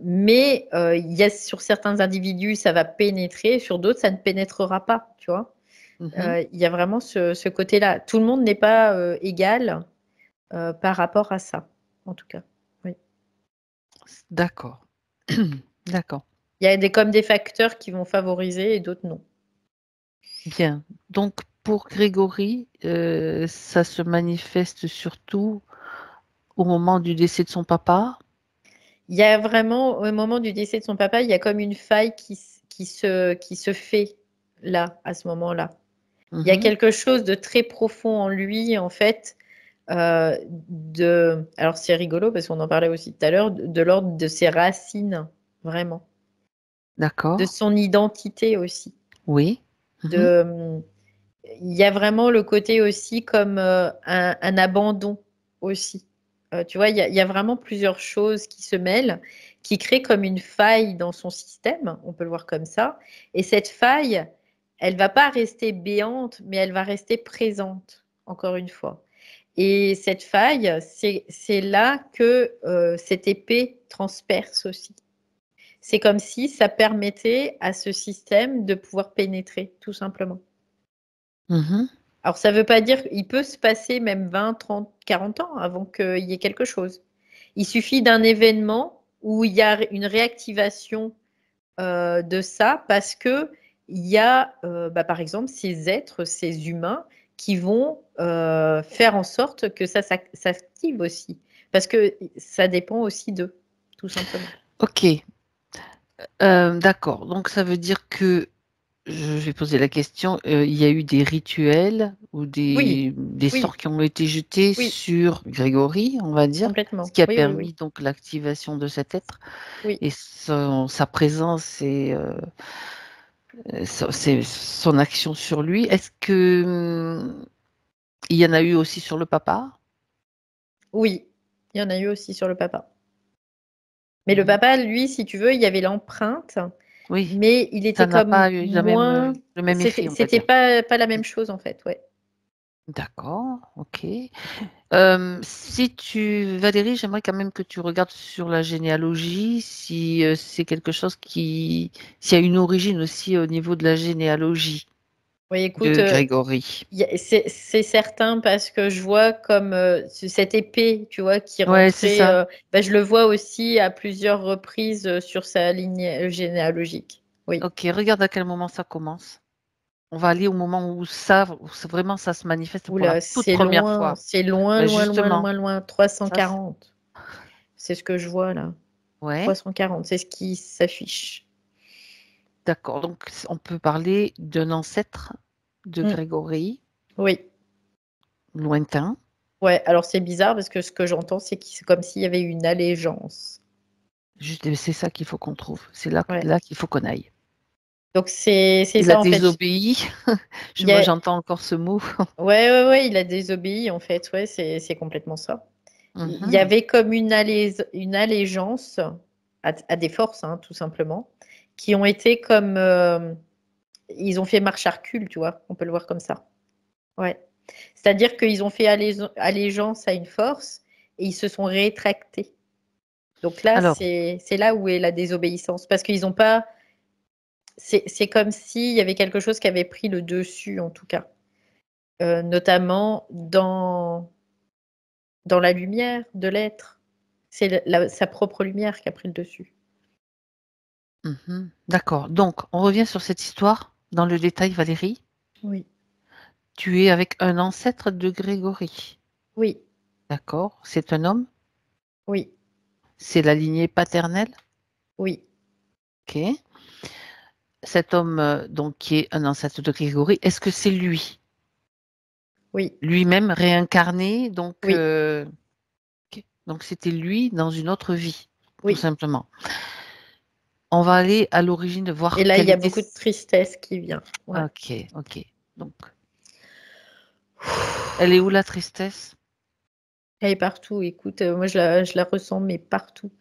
Mais il y a sur certains individus, ça va pénétrer, sur d'autres, ça ne pénétrera pas, tu vois. mhm, Il y a vraiment ce côté-là. Tout le monde n'est pas égal par rapport à ça, en tout cas. Oui. d'accord. D'accord. Il y a comme des facteurs qui vont favoriser et d'autres non. Bien. Donc, pour Grégory, ça se manifeste surtout au moment du décès de son papa. Il y a vraiment, au moment du décès de son papa, il y a comme une faille qui se fait là, à ce moment-là. Il y a Mhm, quelque chose de très profond en lui, en fait, alors c'est rigolo parce qu'on en parlait aussi tout à l'heure, de l'ordre de ses racines, vraiment, de d'accord. son identité aussi. Oui. Mhm, De, il y a vraiment le côté aussi comme un abandon aussi. Tu vois, il y a vraiment plusieurs choses qui se mêlent, qui créent comme une faille dans son système, on peut le voir comme ça. Et cette faille, elle va pas rester béante, mais elle va rester présente, encore une fois. Et cette faille, c'est là que cette épée transperce aussi. C'est comme si ça permettait à ce système de pouvoir pénétrer, tout simplement. mhm. Alors, ça ne veut pas dire qu'il peut se passer même 20, 30, 40 ans avant qu'il y ait quelque chose. Il suffit d'un événement où il y a une réactivation de ça parce que il y a, par exemple, ces êtres, ces humains qui vont faire en sorte que ça s'active aussi. Parce que ça dépend aussi d'eux, tout simplement. Ok, d'accord. Donc ça veut dire que, je vais poser la question, il y a eu des rituels ou Oui, des sorts oui, qui ont été jetés oui, sur Grégory, on va dire, ce complètement. qui a Oui, oui, oui. permis donc l'activation de cet être Oui. et sa présence et son action sur lui. Est-ce que il y en a eu aussi sur le papa? Oui, il y en a eu aussi sur le papa. Mais le Mhm. papa, lui, si tu veux, il y avait l'empreinte, Oui, mais il ça était n'a comme pas eu moins. le même effet, on va C'était dire. pas la même chose en fait, ouais. D'accord, ok. Si tu, Valérie, j'aimerais quand même que tu regardes sur la généalogie, si c'est quelque chose s'il y a une origine aussi au niveau de la généalogie Oui, écoute, de Grégory. c'est certain parce que je vois comme cette épée, tu vois, qui Ouais, c'est rentrait. ça. Je le vois aussi à plusieurs reprises sur sa ligne généalogique. Oui. Ok, regarde à quel moment ça commence. On va aller au moment où vraiment ça se manifeste pour la Oula, toute première fois. c'est loin, Ben loin, loin, justement, loin, loin. ça, 340. C'est ce que je vois là. ouais, 340, c'est ce qui s'affiche. d'accord. Donc on peut parler d'un ancêtre de Mm. Grégory, Oui. lointain. Ouais, alors c'est bizarre parce que ce que j'entends, c'est que c'est comme s'il y avait une allégeance. Juste, c'est ça qu'il faut qu'on trouve. C'est Ouais. là qu'il faut qu'on aille. Donc c'est Il a ça en fait. désobéi. Il y a... J'entends encore ce mot. Ouais, il a désobéi en fait. Ouais, c'est complètement ça. Il y Mhm. avait comme une allégeance à des forces, hein, tout simplement, qui ont été comme ils ont fait marche à recul, tu vois. On peut le voir comme ça. Ouais. C'est-à-dire qu'ils ont fait allégeance à une force et ils se sont rétractés. Donc là, Alors, c'est là où est la désobéissance. Parce qu'ils n'ont pas. c'est comme s'il y avait quelque chose qui avait pris le dessus, en tout cas. Notamment dans la lumière de l'être. C'est sa propre lumière qui a pris le dessus. D'accord. Donc, on revient sur cette histoire dans le détail, Valérie. Oui. Tu es avec un ancêtre de Grégory. Oui. D'accord. C'est un homme? Oui. C'est la lignée paternelle? Oui. Ok. Cet homme, donc, qui est un ancêtre de Grégory, est-ce que c'est lui? Oui. Lui-même réincarné, donc, Oui. ok. Donc c'était lui dans une autre vie, tout Oui. simplement. On va aller à l'origine de voir Et là, il quelle y a était... beaucoup de tristesse qui vient. Ouais. Ok, ok. Donc, elle est où la tristesse? Elle est partout. Écoute, moi, je la ressens, mais partout.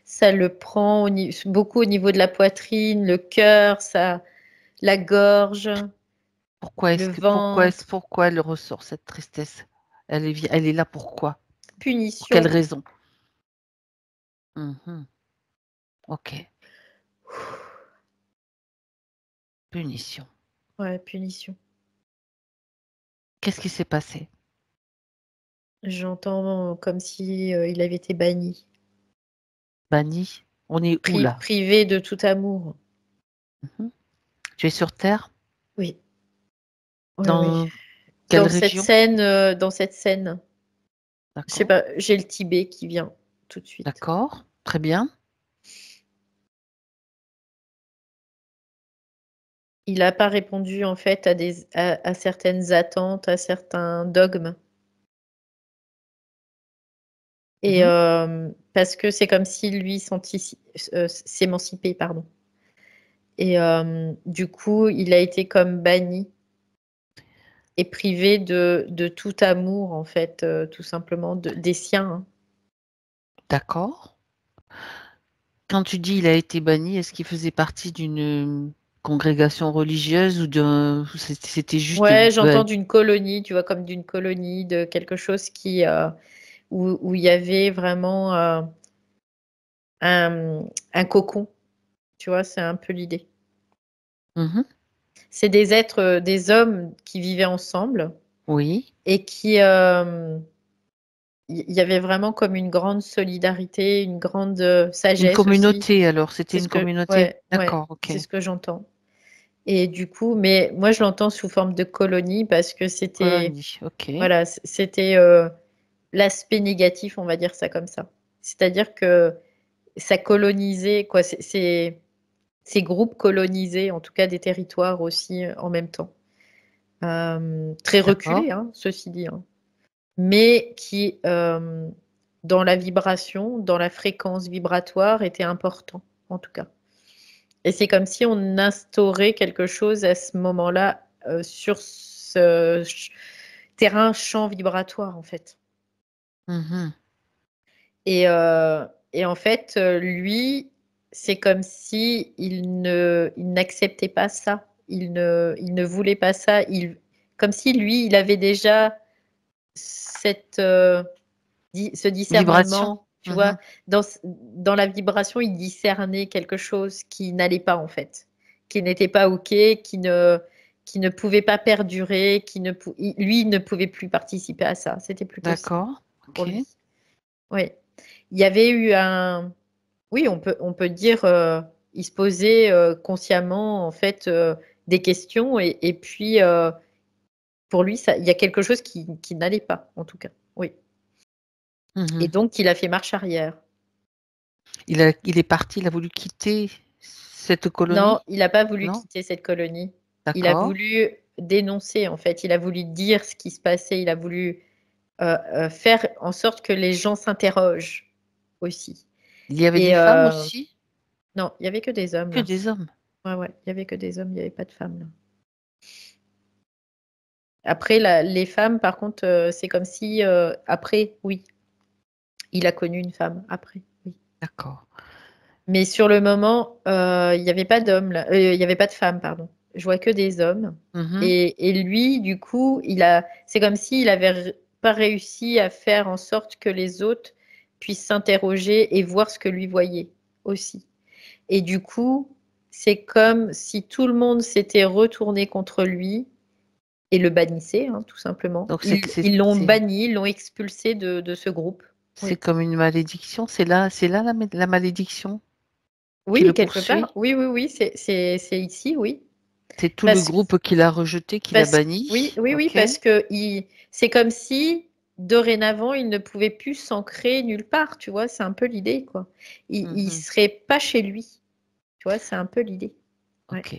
Ça le prend beaucoup au niveau de la poitrine, le cœur, la gorge, Pourquoi le pourquoi ventre. elle ressort cette tristesse? Elle est là pourquoi? Pour quelle Punition. raison? Mhm. Ok, punition. Ouais, punition. Qu'est-ce qui s'est passé? J'entends comme si il avait été banni, Banni? On est où là? privé de tout amour. Mhm. Tu es sur Terre? Oui, oui, oui. Dans quelle région? Dans cette scène, je sais D'accord, pas, j'ai le Tibet qui vient tout de suite. d'accord, très bien. Il n'a pas répondu en fait à certaines attentes, à certains dogmes. Et Mhm. parce que c'est comme si lui s'émancipait, pardon. Et du coup, il a été comme banni et privé de tout amour, en fait, tout simplement, des siens. Hein. D'accord. Quand tu dis il a été banni, est-ce qu'il faisait partie d'une congrégation religieuse ou c'était juste Ouais, j'entends d'une colonie, tu vois, comme d'une colonie, de quelque chose où il y avait vraiment un cocon, tu vois, c'est un peu l'idée. Mhm. C'est des êtres, des hommes qui vivaient ensemble Oui, et il y avait vraiment comme une grande solidarité, une grande une sagesse aussi. communauté alors, c'était C'est une ce que, communauté. ouais, ouais, D'accord, ok. c'est ce que j'entends. Et du coup, mais moi je l'entends sous forme de colonie parce que c'était, Colonie, ok. voilà, c'était l'aspect négatif, on va dire ça comme ça. C'est-à-dire que ça colonisait, quoi, ces groupes colonisaient en tout cas des territoires aussi en même temps. Très D'accord, reculés, hein, ceci dit, hein, mais qui, dans la vibration, dans la fréquence vibratoire, était important, en tout cas. Et c'est comme si on instaurait quelque chose à ce moment-là sur ce terrain champ vibratoire, en fait. mhm. Et en fait, lui, c'est comme si il n'acceptait pas ça. Il ne voulait pas ça. Comme si lui, il avait déjà ce Vibration. discernement, tu vois. Mhm. Dans la vibration, il discernait quelque chose qui n'allait pas, en fait, qui n'était pas OK, qui ne pouvait pas perdurer, lui, il ne pouvait plus participer à ça. C'était plus possible D'accord, pour ok. lui. Oui. Il y avait eu oui, on peut dire, il se posait consciemment, en fait, des questions et puis, pour lui, il y a quelque chose qui n'allait pas, en tout cas. Oui. Et Mhm. donc, il a fait marche arrière. Il est parti, il a voulu quitter cette Non, colonie? il n'a pas voulu Non? quitter cette colonie. Il a D'accord. voulu dénoncer, en fait. Il a voulu dire ce qui se passait. Il a voulu faire en sorte que les gens s'interrogent aussi. Il y avait Et des femmes aussi? non, il y avait que des hommes Que là. des hommes. Ouais, ouais, il y avait que des hommes, il n'y avait pas de femmes là. Après, les femmes, par contre, c'est comme si après, oui, il a connu une femme après, oui. D'accord. Mais sur le moment, il n'y avait pas d'hommes là, il n'y avait pas de femmes, pardon. Je vois que des hommes. Mhm. Et lui, du coup, c'est comme s'il avait pas réussi à faire en sorte que les autres puissent s'interroger et voir ce que lui voyait aussi. Et du coup, c'est comme si tout le monde s'était retourné contre lui et le bannissait, hein, tout simplement. Donc Ils l'ont banni, ils l'ont expulsé de ce groupe. C'est comme une malédiction. C'est là la malédiction. Oui, quelque part. Oui, c'est ici, oui. C'est tout le groupe qui l'a rejeté, qui l'a banni. Oui, parce que c'est comme si dorénavant, il ne pouvait plus s'ancrer nulle part, tu vois, c'est un peu l'idée, quoi. Il serait pas chez lui, tu vois, c'est un peu l'idée. Ok.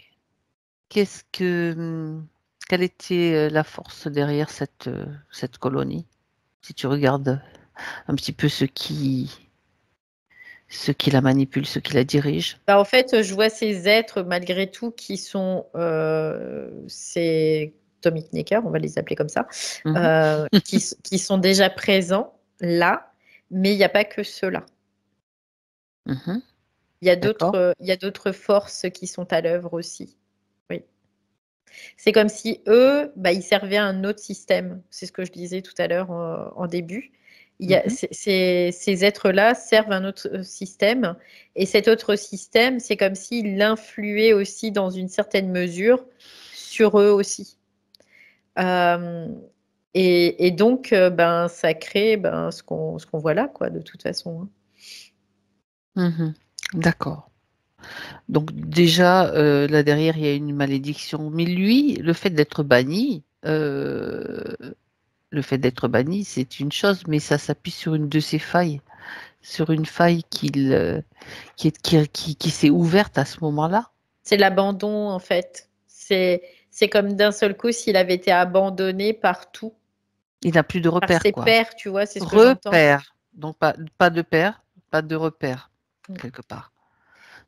Quelle était la force derrière cette colonie? Si tu regardes un petit peu ceux qui la manipulent, ceux qui la dirigent. Bah, en fait, je vois ces êtres, malgré tout, qui sont ces Atomic Necker, on va les appeler comme ça, qui sont déjà présents là, mais il n'y a pas que ceux-là. Il y a d'autres forces qui sont à l'œuvre aussi. Oui. C'est comme si eux, ils servaient à un autre système. C'est ce que je disais tout à l'heure en début. Ces êtres-là servent un autre système. Et cet autre système, c'est comme s'il influait aussi dans une certaine mesure sur eux aussi. Et donc, ça crée ce qu'on voit là, quoi, de toute façon. D'accord. Donc déjà, là derrière, il y a une malédiction. Mais lui, le fait d'être banni, c'est une chose, mais ça s'appuie sur une de ses failles, sur une faille qui s'est ouverte à ce moment-là. C'est l'abandon, en fait. C'est comme d'un seul coup s'il avait été abandonné par tout. Il n'a plus de repères, par ses quoi. pères, tu vois, c'est ce que j'entends. Repères. Donc pas de père, pas de repères, quelque part.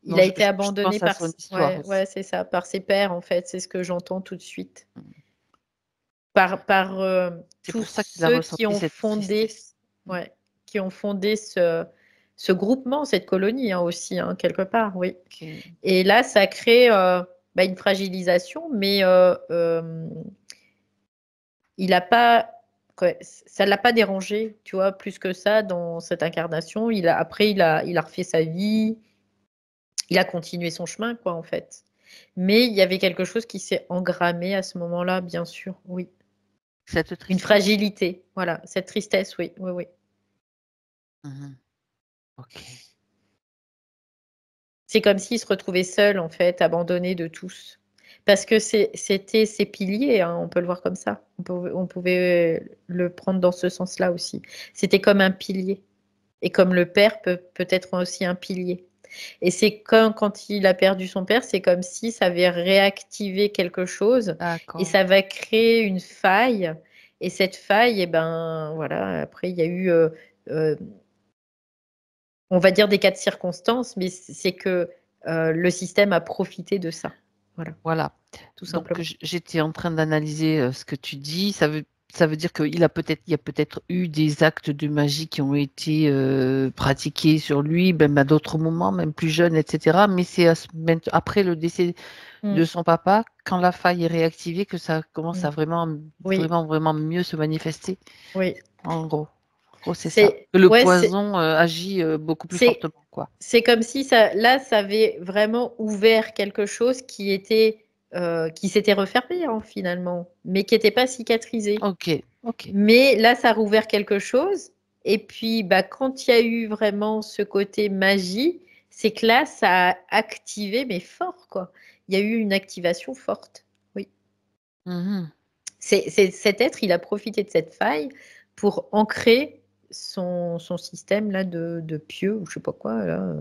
Il a été abandonné par son histoire. Ouais, c'est ça, par ses pères, en fait. C'est ce que j'entends tout de suite. Par tous ceux qui ont fondé, qui ont fondé ce groupement, cette colonie aussi, quelque part, oui. Et là, ça crée une fragilisation, mais il n'a pas, ça ne l'a pas dérangé, tu vois, plus que ça dans cette incarnation. Après, il a refait sa vie, il a continué son chemin, quoi, en fait. Mais il y avait quelque chose qui s'est engrammé à ce moment-là, bien sûr, oui. Une fragilité, voilà, cette tristesse, oui. Ok. C'est comme s'il se retrouvait seul, en fait, abandonné de tous. Parce que c'était ses piliers, on peut le voir comme ça. On pouvait le prendre dans ce sens-là aussi. C'était comme un pilier. Et comme le père peut être aussi un pilier. Et c'est quand il a perdu son père, c'est comme si ça avait réactivé quelque chose. Et ça va créer une faille. Et cette faille, voilà, après, il y a eu, on va dire des cas de circonstances, mais c'est que le système a profité de ça. Voilà. Tout simplement. Donc, j'étais en train d'analyser ce que tu dis. Ça veut dire qu'il y a peut-être eu des actes de magie qui ont été pratiqués sur lui, même à d'autres moments, même plus jeune, etc. Mais c'est après le décès de son papa, quand la faille est réactivée, que ça commence à vraiment mieux se manifester. Oui. En gros. C'est ça. Que le poison agit beaucoup plus fortement, quoi. C'est comme si ça avait vraiment ouvert quelque chose qui s'était refermé finalement, mais qui n'était pas cicatrisé. Ok. Mais là, ça a rouvert quelque chose. Et puis, quand il y a eu vraiment ce côté magie, c'est que là, ça a activé, mais fort, quoi. Il y a eu une activation forte. Oui. Cet être, il a profité de cette faille pour ancrer son système là de pieux ou je sais pas quoi là,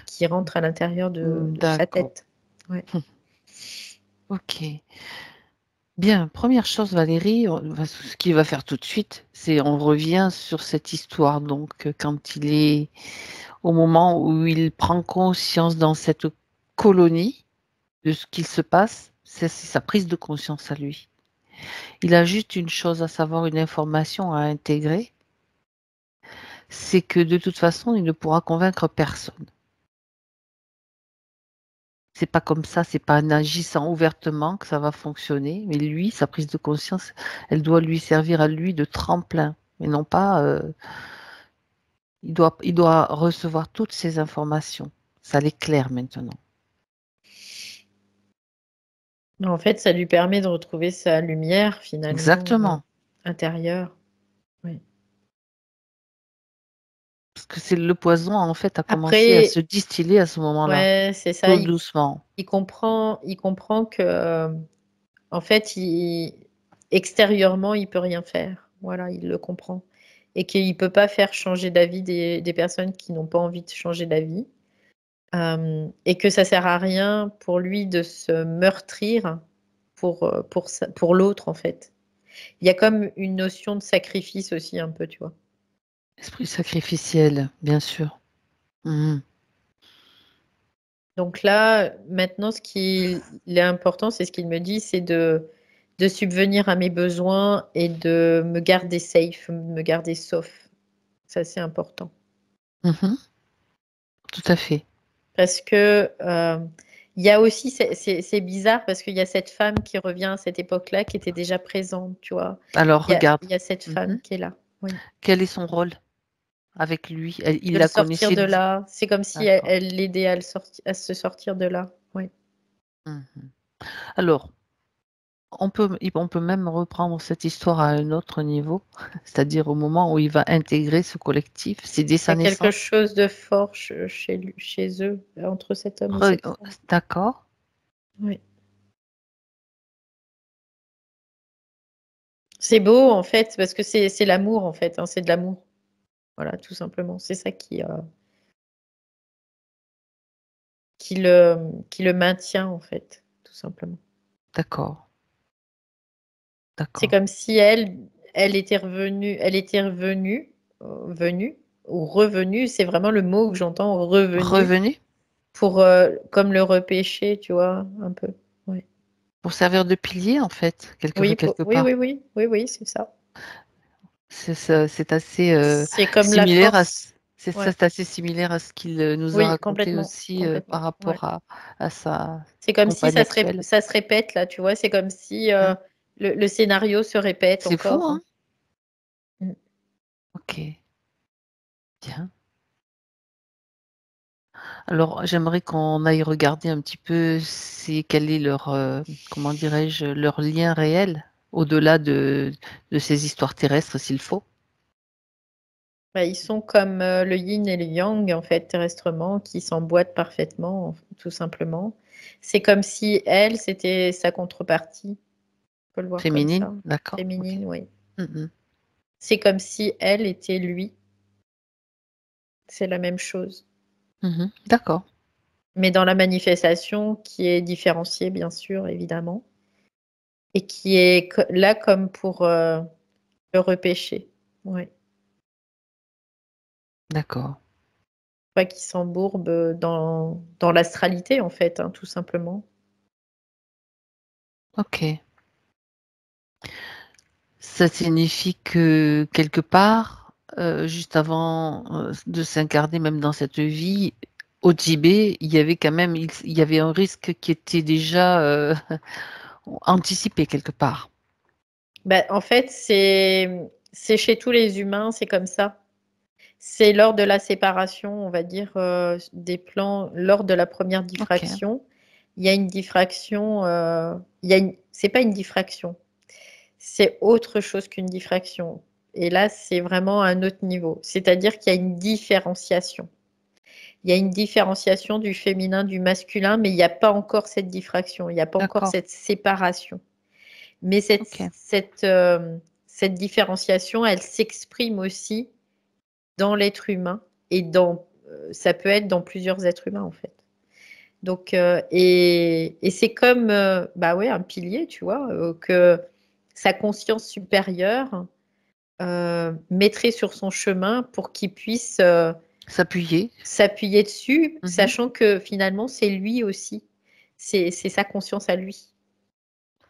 qui rentre à l'intérieur de sa tête. Ouais. Ok. Bien, première chose Valérie, ce qu'il va faire tout de suite, c'est on revient sur cette histoire. Donc quand il est au moment où il prend conscience dans cette colonie de ce qu'il se passe, c'est sa prise de conscience à lui. Il a juste une chose à savoir, une information à intégrer, c'est que de toute façon, il ne pourra convaincre personne. C'est pas comme ça, c'est pas en agissant ouvertement que ça va fonctionner, mais lui, sa prise de conscience, elle doit lui servir à lui de tremplin, et non pas, il doit recevoir toutes ces informations. Ça l'éclaire maintenant. En fait, ça lui permet de retrouver sa lumière finalement Exactement. intérieure. Oui. Parce que c'est le poison, en fait, a commencé à se Après, distiller à ce moment-là, ouais, c'est ça. tout doucement. Il comprend que, en fait, extérieurement, il peut rien faire. Voilà, il le comprend. Et qu'il peut pas faire changer d'avis des personnes qui n'ont pas envie de changer d'avis. Et que ça sert à rien pour lui de se meurtrir pour l'autre, en fait. Il y a comme une notion de sacrifice aussi un peu, tu vois? Esprit sacrificiel, bien sûr. Mmh. Donc là, maintenant, ce qui est important, c'est ce qu'il me dit, c'est de subvenir à mes besoins et de me garder safe, me garder sauf. Ça, c'est important. Mmh. Tout à fait. Parce que, il y a aussi c'est bizarre parce qu'il y a cette femme qui revient à cette époque-là qui était déjà présente, tu vois? Alors regarde. Il y a cette Mmh. femme qui est là. Oui. Quel est son rôle avec lui? Il De le la sortir connaissait de d là. C'est comme si d'accord. elle l'aidait à se sortir de là. Oui. Mmh. Alors, on peut même reprendre cette histoire à un autre niveau, c'est-à-dire au moment où il va intégrer ce collectif. C'est dès Il y sa a quelque naissance? chose de fort chez eux, entre cet homme et Re cette femme. D'accord, Oui. C'est beau en fait, parce que c'est l'amour en fait, hein, c'est de l'amour. Voilà, tout simplement. C'est ça qui le maintient en fait, tout simplement. d'accord, C'est d'accord. comme si elle était venue ou revenue, c'est vraiment le mot que j'entends, revenue, Revenu pour, comme le repêcher, tu vois? Un peu. Ouais. pour servir de pilier, en fait, Oui, quelque oui, part. oui, oui, oui, oui, c'est ça. C'est assez, C'est comme la similaire à force. ce c'est ça, Ouais. c'est assez similaire à ce qu'il, nous a Oui, raconté complètement, aussi, par complètement, ouais. rapport à sa C'est comme si compagne actuelle. ça se répète là, tu vois? C'est comme si, Mmh. le scénario se répète C'est fou, encore. hein? Mmh. OK, bien. Alors, j'aimerais qu'on aille regarder un petit peu quel est leur, comment dirais-je? Leur lien réel, au-delà de ces histoires terrestres, s'il faut. Bah, ils sont comme, le yin et le yang en fait, terrestrement, qui s'emboîtent parfaitement, tout simplement. C'est comme si elle, c'était sa contrepartie. On peut le voir comme Féminine? ça. D'accord, OK. Féminine, oui. Mmh mh. C'est comme si elle était lui. C'est la même chose. Mmh. D'accord, Mais dans la manifestation qui est différenciée, bien sûr, évidemment, et qui est là comme pour le repêcher. Ouais. d'accord. Pas qui s'embourbe dans l'astralité, en fait, hein, tout simplement. OK. Ça signifie que quelque part, juste avant, de s'incarner même dans cette vie, au Tibet, il y avait quand même il y avait un risque qui était déjà, anticipé quelque part. Bah, en fait, c'est chez tous les humains, c'est comme ça. C'est lors de la séparation, on va dire, des plans, lors de la première OK, diffraction, il y a une diffraction, il y a une c'est pas une diffraction, c'est autre chose qu'une diffraction et là, c'est vraiment un autre niveau. C'est-à-dire qu'il y a une différenciation. Il y a une différenciation du féminin, du masculin, mais il y a pas encore cette diffraction, il y a pas encore d'accord, cette séparation. Mais OK, cette différenciation, elle s'exprime aussi dans l'être humain et ça peut être dans plusieurs êtres humains, en fait. Donc et c'est comme, bah, ouais, un pilier, tu vois? Que sa conscience supérieure, mettrait sur son chemin pour qu'il puisse, s'appuyer. s'appuyer dessus, Mmh. sachant que finalement, c'est lui aussi. C'est sa conscience à lui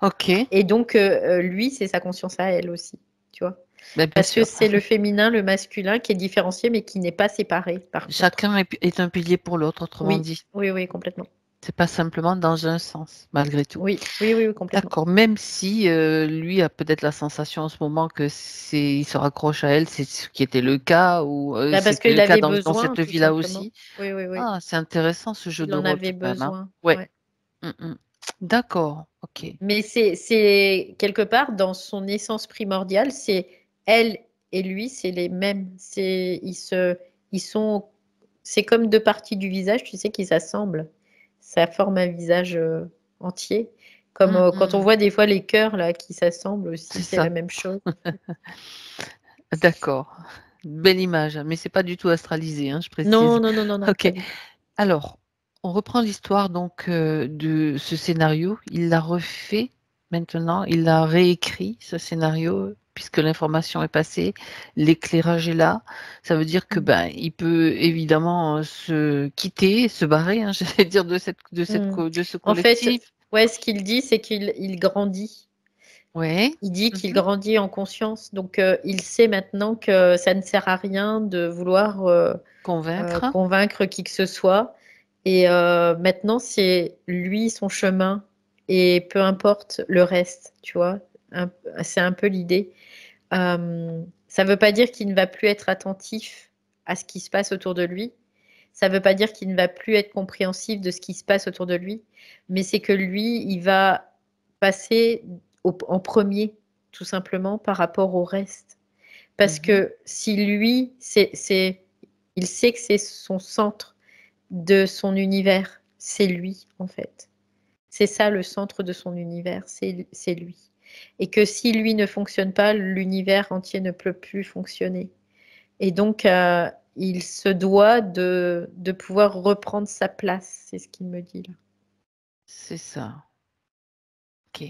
OK, et donc lui, c'est sa conscience à elle aussi, tu vois? bah, bien Parce que sûr. c'est le féminin, le masculin qui est différencié, mais qui n'est pas séparé, par contre. Chacun est un pilier pour l'autre, autrement Oui, dit. oui, oui, complètement. C'est pas simplement dans un sens, malgré tout. Oui, oui, oui, oui, complètement. D'accord, même si, lui a peut-être la sensation en ce moment que il se raccroche à elle, c'est ce qui était le cas ou, Bah, parce c'était qu'il le cas avait dans besoin, cette tout vie-là simplement. aussi. Oui, oui, oui. Ah, c'est intéressant ce jeu Il de en rôle avait tout de même, hein. besoin, Ouais. ouais. Mmh mh. D'accord. Ok. Mais c'est quelque part dans son essence primordiale, c'est elle et lui, c'est les mêmes. Ils sont, c'est comme deux parties du visage, tu sais, qui s'assemblent. Ça forme un visage entier. Comme quand on voit des fois les cœurs là qui s'assemblent aussi, C'est c'est la ça. même chose. D'accord. Belle image, mais c'est pas du tout astralisé, hein, je précise. Non, non, non, non, non, Ok. pas du tout. Alors, on reprend l'histoire donc de ce scénario. Il l'a refait maintenant, il a réécrit ce scénario puisque l'information est passée, l'éclairage est là. Ça veut dire que ben il peut évidemment se quitter, se barrer, hein, j'allais dire de ce En fait, collectif. ouais, ce qu'il dit, c'est qu'il grandit. Ouais. Il dit qu'il Mhm. grandit en conscience, donc il sait maintenant que ça ne sert à rien de vouloir Convaincre. convaincre qui que ce soit. Et maintenant, c'est lui son chemin et peu importe le reste, tu vois. C'est un peu l'idée. Ça ne veut pas dire qu'il ne va plus être attentif à ce qui se passe autour de lui. Ça ne veut pas dire qu'il ne va plus être compréhensif de ce qui se passe autour de lui, mais c'est que lui, il va passer en premier, tout simplement, par rapport au reste. Parce Mhm. que si lui, il sait que c'est son centre de son univers, c'est lui, en fait. C'est ça le centre de son univers, c'est lui. Et que si lui ne fonctionne pas, l'univers entier ne peut plus fonctionner. Et donc, il se doit de pouvoir reprendre sa place, c'est ce qu'il me dit là. C'est ça. Ok.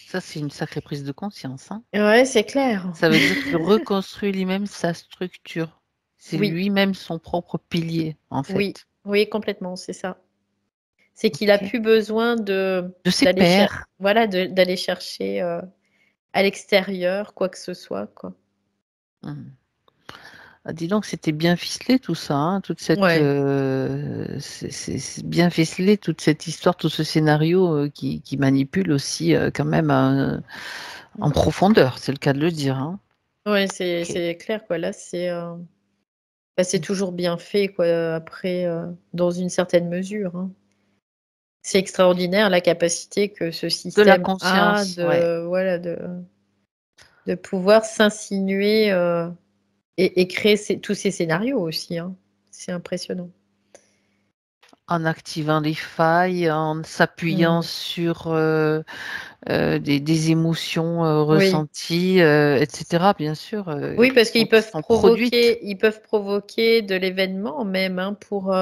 Ça, c'est une sacrée prise de conscience, hein. Ouais, c'est clair. Ça veut dire qu'il reconstruit lui-même sa structure. C'est Oui, lui-même son propre pilier, en oui, fait. oui, complètement, c'est ça. C'est qu'il a Ok. plus besoin De ses pairs. voilà, d'aller chercher à l'extérieur quoi que ce soit, quoi. Hmm. Ah, dis donc, c'était bien ficelé tout ça, hein, toute cette, Ouais. c'est bien ficelé toute cette histoire, tout ce scénario qui manipule aussi quand même en profondeur, c'est le cas de le dire, hein. Ouais, Ok. c'est clair, quoi. Là, bah, c'est toujours bien fait, quoi, après, dans une certaine mesure, hein. C'est extraordinaire la capacité que ce De la système a conscience, ouais. de, voilà, de pouvoir s'insinuer et créer tous ces scénarios aussi, hein. C'est impressionnant. En activant les failles, en s'appuyant Mm. sur des émotions Oui. ressenties, etc. Bien sûr, Oui, parce qui sont produites. ils peuvent provoquer de l'événement même, hein, pour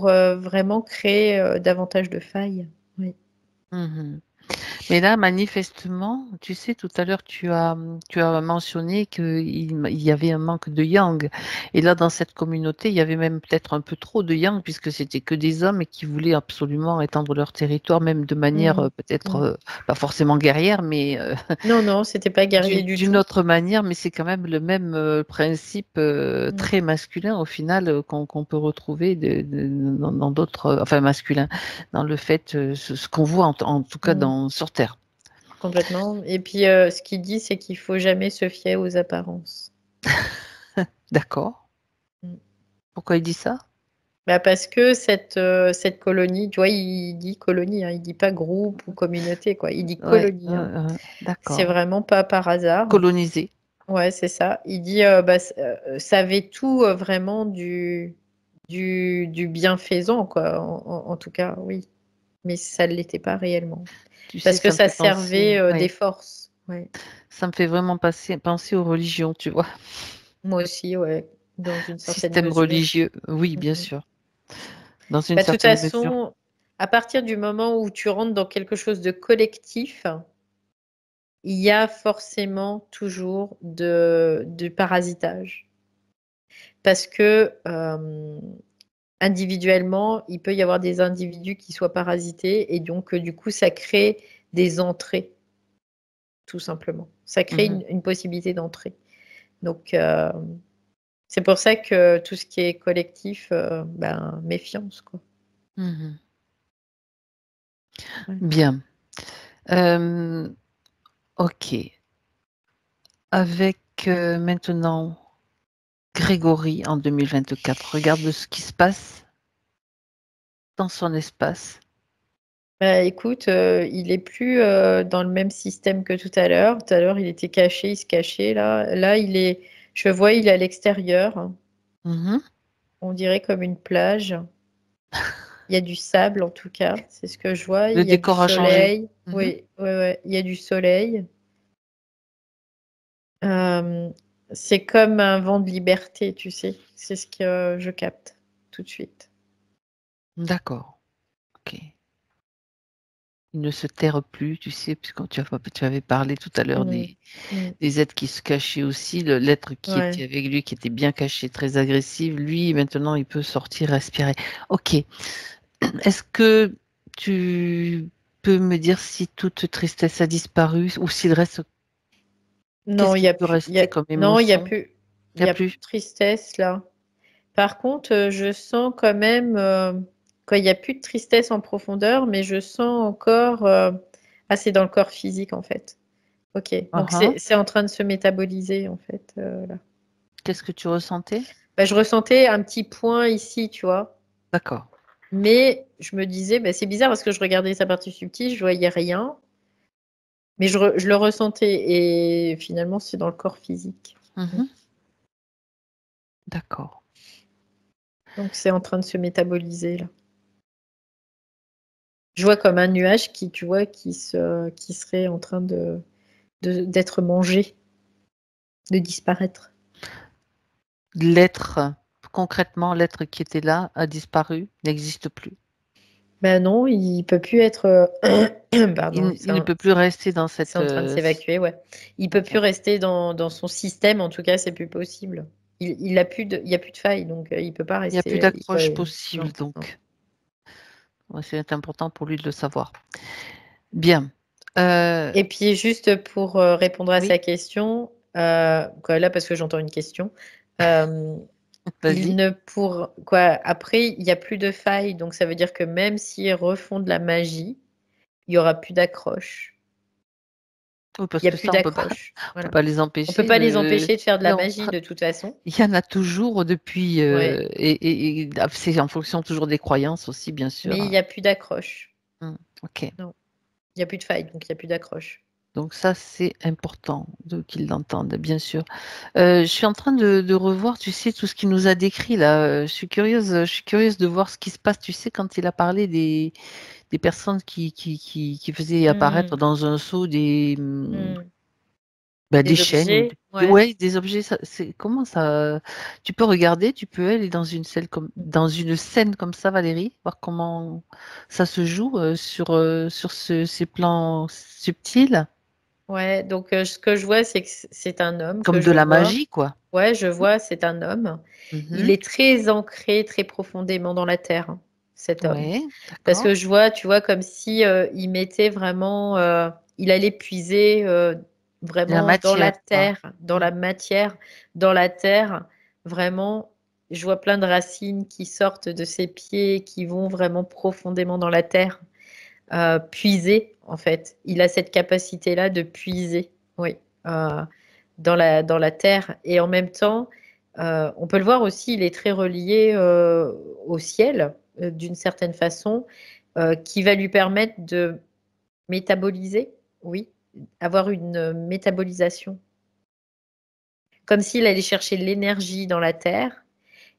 vraiment créer davantage de failles. Oui. Mhm. Mais là, manifestement, tu sais, tout à l'heure, tu as mentionné qu'il y avait un manque de yang. Et là, dans cette communauté, il y avait même peut-être un peu trop de yang, puisque c'était que des hommes et qui voulaient absolument étendre leur territoire, même de manière Mm. peut-être Mm. pas forcément guerrière, mais Non, non, c'était pas guerrier du d'une tout. autre manière. Mais c'est quand même le même principe Mm. très masculin, au final, qu'on peut retrouver dans d'autres, enfin masculin, dans le fait, ce qu'on voit en tout cas Mm. sur Terre. Complètement. Et puis, ce qu'il dit, c'est qu'il faut jamais se fier aux apparences. D'accord. Mm. Pourquoi il dit ça? Bah parce que cette colonie, tu vois, il dit colonie, hein, il dit pas groupe ou communauté, quoi. Il dit Ouais, colonie, hein. C'est d'accord. vraiment pas par hasard. Colonisé. Ouais, c'est ça. Il dit, bah, savait tout vraiment du bienfaisant, quoi. En tout cas, oui. Mais ça ne l'était pas réellement. Tu sais, Parce que ça me ça fait penser, servait des ouais, forces. Ouais. ça me fait vraiment penser aux religions, tu vois. Moi aussi, ouais, dans une certaine Système mesure. religieux, oui, bien Mhm. sûr, dans une Bah, de toute certaine mesure. façon, à partir du moment où tu rentres dans quelque chose de collectif, il y a forcément toujours du parasitage. Parce que individuellement, il peut y avoir des individus qui soient parasités et donc du coup, ça crée des entrées, tout simplement. Ça crée Mhm, une possibilité d'entrée. Donc, c'est pour ça que tout ce qui est collectif, ben, méfiance, quoi. mhm. Ouais. Bien. Euh, ok. Avec maintenant Grégory en 2024. Regarde ce qui se passe dans son espace. Bah, écoute, il est plus dans le même système que tout à l'heure. Tout à l'heure, il était caché, il se cachait. Là, je vois, il est à l'extérieur. Mhm. On dirait comme une plage. Il y a du sable en tout cas, c'est ce que je vois. Le Il y a du décor a changé. soleil. Mhm. Oui, ouais, il y a du soleil. C'est comme un vent de liberté, tu sais. C'est ce que je capte tout de suite. D'accord. Ok. Il ne se terre plus, tu sais, puisque tu avais parlé tout à l'heure Mm, mm, des êtres qui se cachaient aussi. L'être qui était ouais. avec lui, qui était bien caché, très agressif, lui, maintenant, il peut sortir, respirer. Ok. Est-ce que tu peux me dire si toute tristesse a disparu ou s'il reste, Non, qu'est-ce il qui y a peut plus, rester comme non, émotion? Il il n'y y a a plus plus. de tristesse là. Par contre, je sens quand même, quand il n'y a plus de tristesse en profondeur, mais je sens encore, ah, c'est dans le corps physique en fait. Ok, donc Uhum. c'est en train de se métaboliser en fait, là. Qu'est-ce que tu ressentais? Bah, je ressentais un petit point ici, tu vois. D'accord. Mais je me disais, bah, c'est bizarre parce que je regardais sa partie subtile, je voyais rien, mais je le ressentais et finalement c'est dans le corps physique. Mhm. D'accord. Donc c'est en train de se métaboliser là. Je vois comme un nuage qui, tu vois, qui serait en train d'être mangé, de disparaître. L'être, concrètement, l'être qui était là a disparu, n'existe plus. Ben non, il peut plus être. Pardon, Il ne peut plus rester dans c'est cette. en train de s'évacuer, ouais. Il peut plus rester dans son système, en tout cas, c'est plus possible. Il a plus il y a plus de faille, donc il peut pas Il n'y a plus rester. d'accroche possible, Non, non. donc. Ouais, c'est important pour lui de le savoir. Bien. Et puis juste pour répondre à sa Oui, question, quoi, là parce que j'entends une question, euh, vas-y. quoi, après il n'y a plus de faille, donc ça veut dire que même s'ils refont de la magie, il y aura plus d'accroche. Oui, parce Il y a que plus ça, d'accroche. on peut Voilà. pas les On peut empêcher. pas les empêcher de faire de la Non, magie de toute façon. il y en a toujours depuis, Ouais. c'est en fonction toujours des croyances aussi, bien Mais il sûr. n'y a plus d'accroche. Ok. Non. Il n'y a plus de faille, donc il n'y a plus d'accroche. Donc ça, c'est important qu'ils l'entendent, bien sûr. Je suis en train de revoir, tu sais, tout ce qu'il nous a décrit là. Je suis curieuse de voir ce qui se passe, tu sais, quand il a parlé des personnes qui faisaient apparaître Hmm, dans un seau hmm. des Des chaînes ou objets, ouais. ouais, des objets. C'est comment ça? Tu peux regarder, tu peux aller dans une scène comme ça, Valérie, voir comment ça se joue sur ces plans subtils, Ouais, donc ce que je vois, c'est que c'est un homme que comme de je la vois. magie, quoi. Ouais, je vois, c'est un homme. Il Mhm. est très ancré, très profondément dans la terre, hein, cet homme. Ouais, Parce d'accord. que je vois, tu vois, comme si il mettait vraiment, il allait puiser La vraiment dans la matière, quoi. terre, dans Mm. la matière, dans la terre. Vraiment, je vois plein de racines qui sortent de ses pieds, qui vont vraiment profondément dans la terre, puiser, en fait. Il a cette capacité-là de puiser, oui, euh, dans la terre. Et en même temps, on peut le voir aussi, il est très relié au ciel, d'une certaine façon, qui va lui permettre de métaboliser, oui, avoir une métabolisation. Comme s'il allait chercher l'énergie dans la terre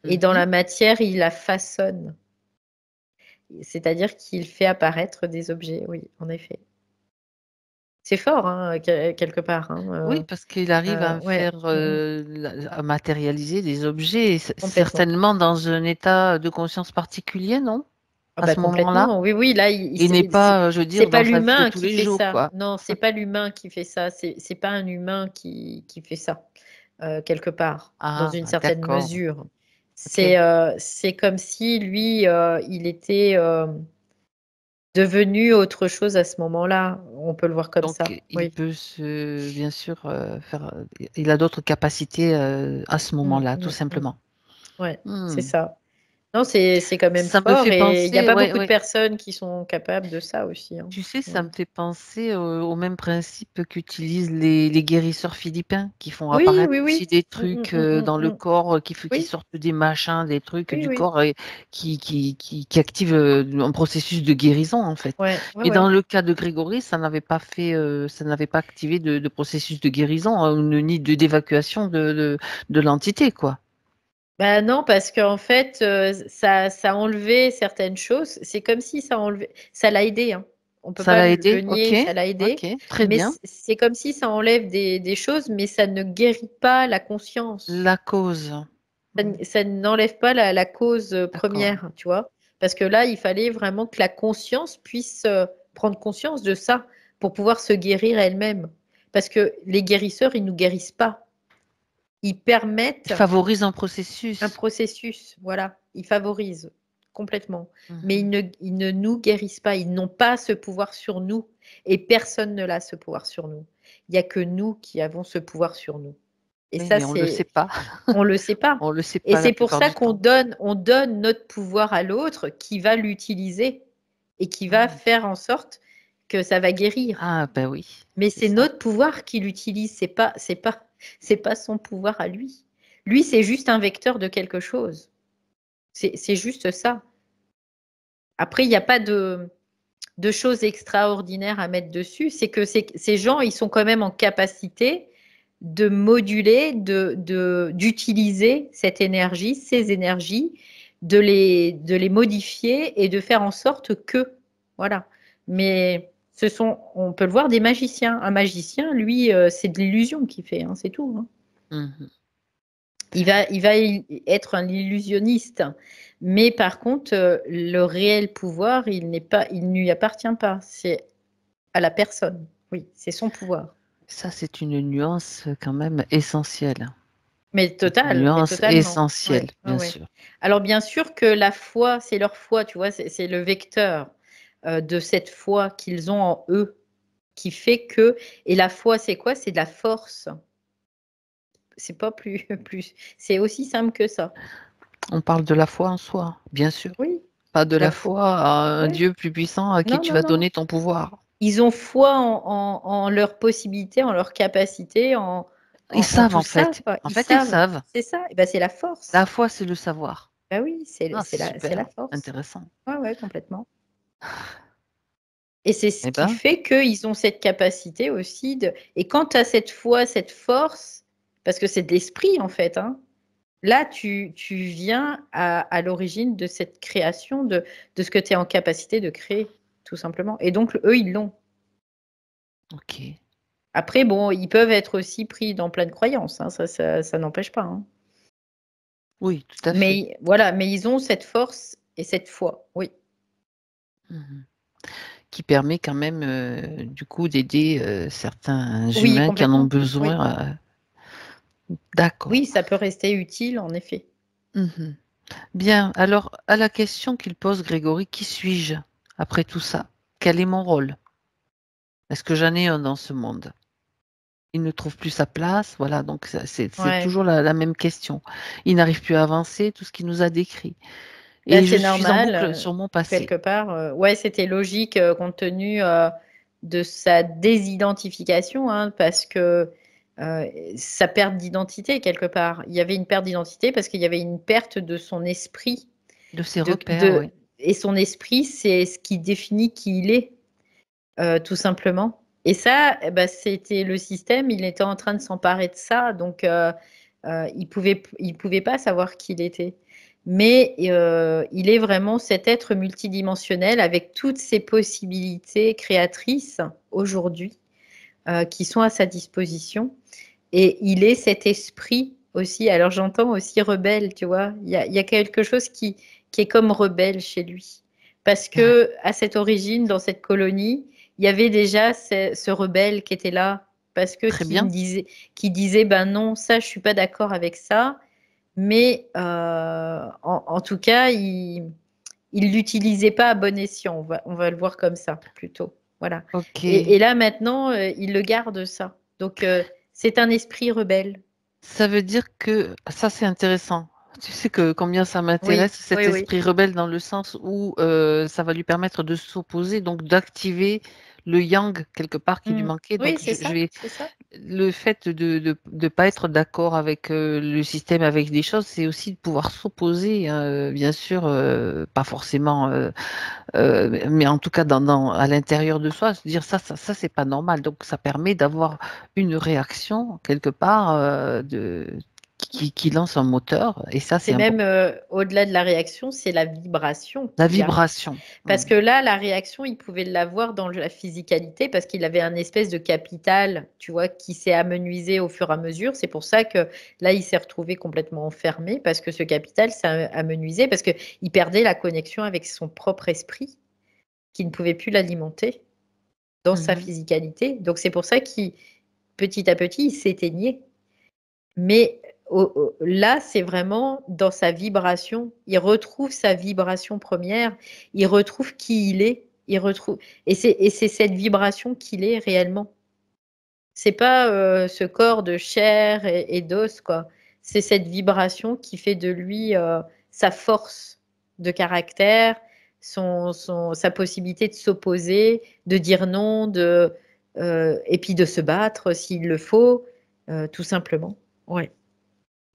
et dans Mhm. la matière, il la façonne. C'est-à-dire qu'il fait apparaître des objets, oui, en effet. C'est fort, hein, quelque part, hein, Oui, parce qu'il arrive à ouais, faire, à matérialiser des objets, et complètement. certainement dans un état de conscience particulier, non? Ah À bah ce moment-là? complètement. Oui, oui, là, Il n'est pas, je veux c'est dire, pas dans sa vie de l'humain tous qui les fait jours, ça. quoi. Non, c'est pas l'humain qui fait ça. C'est pas un humain qui fait ça, quelque part, dans Ah, une certaine d'accord. mesure. Ok. C'est comme si lui, il était devenu autre chose à ce moment-là. On peut le voir comme Donc, ça. il Oui. peut bien sûr, il a d'autres capacités à ce Mm, moment-là, tout mm, mm. simplement. Ouais, c'est Hmm. ça. Non, c'est quand même Ça me fort fait et il n'y a penser, pas ouais, beaucoup de ouais. personnes qui sont capables de ça aussi, hein. Tu sais, ça me fait penser au même principe qu'utilisent les guérisseurs philippins qui font Oui, apparaître oui, oui. aussi des trucs dans le corps, qui Oui, sortent des machins, des trucs oui, du oui. corps et qui activent un processus de guérison en fait. Ouais, ouais, Et dans ouais. le cas de Grégory, ça n'avait pas fait, ça n'avait pas activé de processus de guérison ni d'évacuation de l'entité, quoi. Bah non, parce qu'en fait, ça a enlevé certaines choses. C'est comme si ça enlevait, ça l'a aidé, hein. On peut Ça pas l'a le aidé, ok, nier, ça l'a aidé. ok, très Mais bien. c'est comme si ça enlève des choses, mais ça ne guérit pas la conscience. La cause. Ça n'enlève pas la cause D'accord. première, tu vois. Parce que là, il fallait vraiment que la conscience puisse prendre conscience de ça pour pouvoir se guérir elle-même. Parce que les guérisseurs, ils nous guérissent pas. Ils Il permettent favorise un un processus. processus, voilà. Ils favorisent complètement. Mais Mhm. ils ne nous guérissent pas. Ils n'ont pas ce pouvoir sur nous. Et personne ne l'a ce pouvoir sur nous. Il n'y a que nous qui avons ce pouvoir sur nous. Et Oui, ça, mais on ne le sait c'est pas. on le sait pas. On ne le sait Et pas la c'est pour plupart ça du temps. on donne notre pouvoir à l'autre qui va l'utiliser et qui va Mhm. faire en sorte que ça va guérir. Ah, ben oui, Mais c'est c'est ça. notre pouvoir qu'il utilise, c'est pas son pouvoir à lui. Lui, c'est juste un vecteur de quelque chose. C'est juste ça. Après, il n'y a pas de choses extraordinaires à mettre dessus. C'est que ces gens, ils sont quand même en capacité de moduler, d'utiliser cette énergie, ces énergies, de les modifier et de faire en sorte que, voilà. Mais ce sont, on peut le voir, des magiciens. Un magicien, lui, c'est de l'illusion qu'il fait, hein, c'est tout, hein. Mhm. Il va être un illusionniste. Mais par contre, le réel pouvoir, il n'est pas, il ne lui appartient pas. C'est à la personne. Oui, c'est son pouvoir. Ça, c'est une nuance quand même essentielle. C'est une Mais nuance totalement. essentielle, Ouais, ouais, bien ouais. sûr. Alors bien sûr que la foi, c'est leur foi, tu vois, c'est le vecteur de cette foi qu'ils ont en eux qui fait que. Et la foi, c'est quoi? C'est de la force. C'est pas plus, plus. C'est aussi simple que ça. On parle de la foi en soi, bien sûr. Oui, Pas de la la foi. foi à un Ouais. Dieu plus puissant à qui Non, tu non, vas non. donner ton pouvoir. Ils ont foi en leurs possibilités, en leurs capacités, Ils en savent tout en ça, fait. quoi. En Ils fait, ils savent. savent. C'est ça. Et ben, c'est la La force. foi, c'est le savoir. Ben oui, Ah, c'est c'est la super force. intéressant. Ouais, ouais, complètement. Et c'est ce Eh qui ben, fait qu'ils ont cette capacité aussi de. Et quand tu as cette foi, cette force, parce que c'est de l'esprit en fait, hein, là, tu viens à l'origine de cette création, de ce que tu es en capacité de créer, tout simplement. Et donc, eux, ils l'ont. ok. Après, bon, ils peuvent être aussi pris dans plein de croyances, hein, ça n'empêche pas, hein. Oui, tout à fait. Mais voilà, mais ils ont cette force et cette foi, oui. Mhm. Qui permet quand même, du coup, d'aider certains Oui, humains qui en ont complètement. Oui. besoin. Oui, D'accord. ça peut rester utile, en effet. Mhm. Bien. Alors, à la question qu'il pose, Grégory, qui suis-je après tout ça? Quel est mon rôle? Est-ce que j'en ai un dans ce monde? Il ne trouve plus sa place. Voilà, donc c'est Ouais. toujours la même question. Il n'arrive plus à avancer, tout ce qu'il nous a décrit. Bah, Et je c'est suis en normal, boucle sur mon passé. quelque part. Ouais, c'était logique compte tenu de sa désidentification, hein, parce que sa perte d'identité, quelque part. Il y avait une perte d'identité parce qu'il y avait une perte de son esprit. De ses De, repères, oui. et son esprit, c'est ce qui définit qui il est, tout simplement. Et ça, eh ben, c'était le système, il était en train de s'emparer de ça, donc il pouvait pas savoir qui il était. Mais il est vraiment cet être multidimensionnel avec toutes ses possibilités créatrices aujourd'hui qui sont à sa disposition. Et il est cet esprit aussi. Alors j'entends aussi rebelle, tu vois. Il y a quelque chose qui est comme rebelle chez lui. Parce Ouais, que à cette origine, dans cette colonie, il y avait déjà ce rebelle qui était là. Parce que très bien. qui disait, ben non, ça, je suis pas d'accord avec ça. Mais en tout cas, il l'utilisait pas à bon escient. On va le voir comme ça plutôt. Voilà. Ok. Et là maintenant, il le garde ça. Donc c'est un esprit rebelle. Ça veut dire que ça, c'est intéressant. Tu sais que combien ça Oui, m'intéresse, cet oui, oui. esprit rebelle, dans le sens où ça va lui permettre de s'opposer, donc d'activer le yang quelque part qui lui manquait. Oui, Donc c'est je ça, vais c'est ça. le fait de pas être d'accord avec le système, avec des choses, c'est aussi de pouvoir s'opposer, hein, bien sûr, pas forcément, mais en tout cas à l'intérieur de soi, se dire ça c'est pas normal. Donc ça permet d'avoir une réaction quelque part qui lance un moteur, et ça c'est C'est même important. au-delà de la réaction, c'est la vibration La qu'il y a. vibration. Parce que là, la réaction, il pouvait l'avoir dans la physicalité parce qu'il avait un espèce de capital, tu vois, qui s'est amenuisé au fur et à mesure. C'est pour ça que là, il s'est retrouvé complètement enfermé parce que ce capital s'est amenuisé parce qu'il perdait la connexion avec son propre esprit, qui ne pouvait plus l'alimenter dans sa Mhm. physicalité. Donc, c'est pour ça qu'il, petit à petit, il s'éteignait. Mais là, c'est vraiment dans sa vibration. Il retrouve sa vibration première. Il retrouve qui il est. Il retrouve et c'est cette vibration qu'il est réellement. C'est pas ce corps de chair et d'os, quoi. C'est cette vibration qui fait de lui sa force de caractère, sa possibilité de s'opposer, de dire non, et puis de se battre s'il le faut, tout simplement. Ouais.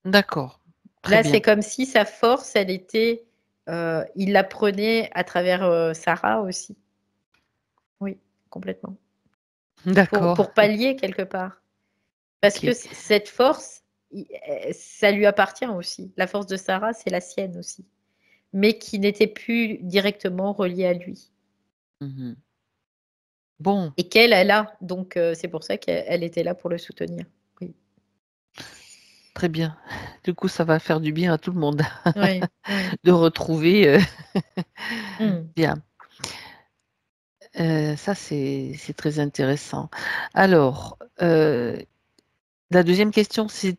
D'accord, très Là, c'est bien. comme si sa force, elle était, il la prenait à travers Sarah aussi. Oui, complètement. D'accord, Pour pallier quelque part. Parce que ok. cette force, ça lui appartient aussi. La force de Sarah, c'est la sienne aussi. Mais qui n'était plus directement reliée à lui. Mhm. Bon, Et qu'elle, elle a. Donc, c'est pour ça qu'elle était là pour le soutenir. Oui, très bien. Du coup, ça va faire du bien à tout le monde oui, oui. de retrouver. Hmm. Bien. Ça, c'est très intéressant. Alors, la deuxième question, c'est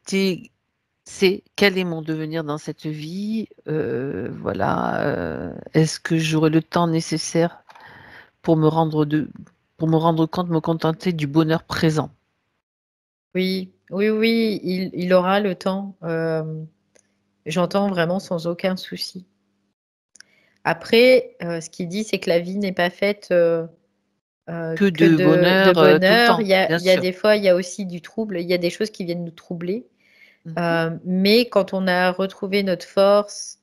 quel est mon devenir dans cette vie? Voilà. Est-ce que j'aurai le temps nécessaire pour pour me rendre compte, me contenter du bonheur présent? Oui, oui, oui, il aura le temps. J'entends vraiment sans aucun souci. Après, ce qu'il dit, c'est que la vie n'est pas faite Que que de de bonheur tout le bonheur. temps, bien Il y a sûr. des fois, il y a aussi du trouble. Il y a des choses qui viennent nous troubler. Mhm. Mais quand on a retrouvé notre force,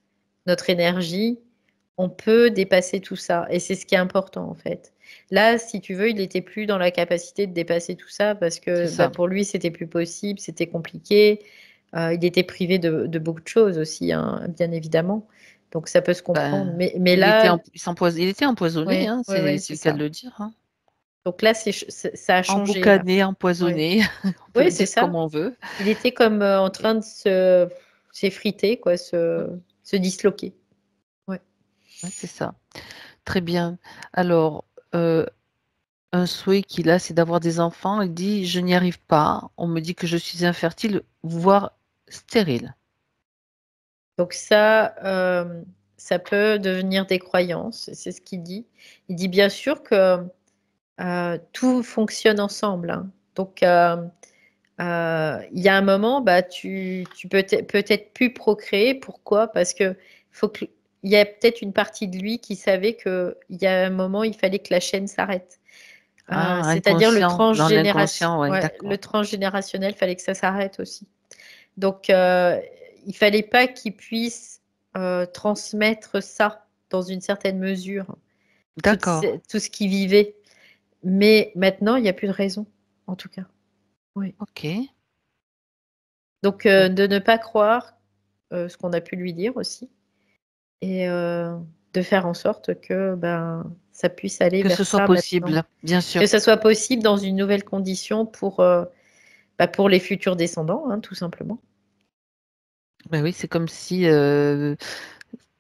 notre énergie, on peut dépasser tout ça. Et c'est ce qui est important, en fait. Là, si tu veux, il n'était plus dans la capacité de dépasser tout ça parce C'est que bah, ça. pour lui, c'était plus possible, c'était compliqué. Il était privé de beaucoup de choses aussi, hein, bien évidemment. Donc ça peut se comprendre. Ben, Mais là, il était empoisonné, oui, hein, oui, oui, c'est c'est le cas de ça. le dire, hein. Donc là, ça a changé, là. Emboucané, Oui, empoisonné, on peut oui, le c'est dire comme ça. on veut. Il était comme en train de s'effriter, quoi, se disloquer. Ouais. Ouais, c'est ça. Très bien. Alors, un souhait qu'il a, c'est d'avoir des enfants. Il dit, je n'y arrive pas. On me dit que je suis infertile, voire stérile. Donc ça peut devenir des croyances, c'est ce qu'il dit. Il dit bien sûr que tout fonctionne ensemble, hein. Donc il y a un moment, bah, tu peux peut-être plus procréer. Pourquoi? Parce que il y a peut-être une partie de lui qui savait qu'il y a un moment, il fallait que la chaîne s'arrête. Ah, C'est-à-dire inconscient, dans l'inconscient, ouais, ouais, le d'accord. transgénérationnel, il fallait que ça s'arrête aussi. Donc, il fallait pas qu'il puisse transmettre ça dans une certaine mesure, D'accord. tout ce qu'il vivait. Mais maintenant, il n'y a plus de raison, en tout cas. Oui. Ok. Donc, Bon. de ne pas croire ce qu'on a pu lui dire aussi, et de faire en sorte que ben, ça puisse aller Que vers ce soit ça maintenant. possible, bien Que sûr. ça soit possible dans une nouvelle condition pour les futurs descendants, hein, tout simplement. Ben oui, c'est comme si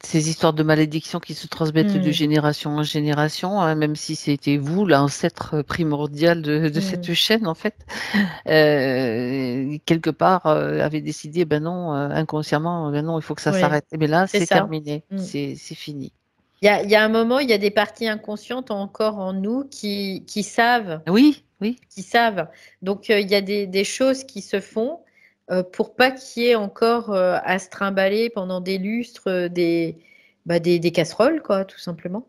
ces histoires de malédictions qui se transmettent de Mm, génération en génération, hein, même si c'était vous, l'ancêtre primordial de mm. cette chaîne, en fait, quelque part, avait décidé, ben non, inconsciemment, ben non, il faut que ça Oui, s'arrête. Mais là, c'est c'est ça. terminé, Mm. c'est fini. Il y a un moment, il y a des parties inconscientes encore en nous qui savent, Oui, oui. qui savent. Donc, il y a des choses qui se font. pour pas qu'il y ait encore à se trimballer pendant des lustres des casseroles, quoi, tout simplement.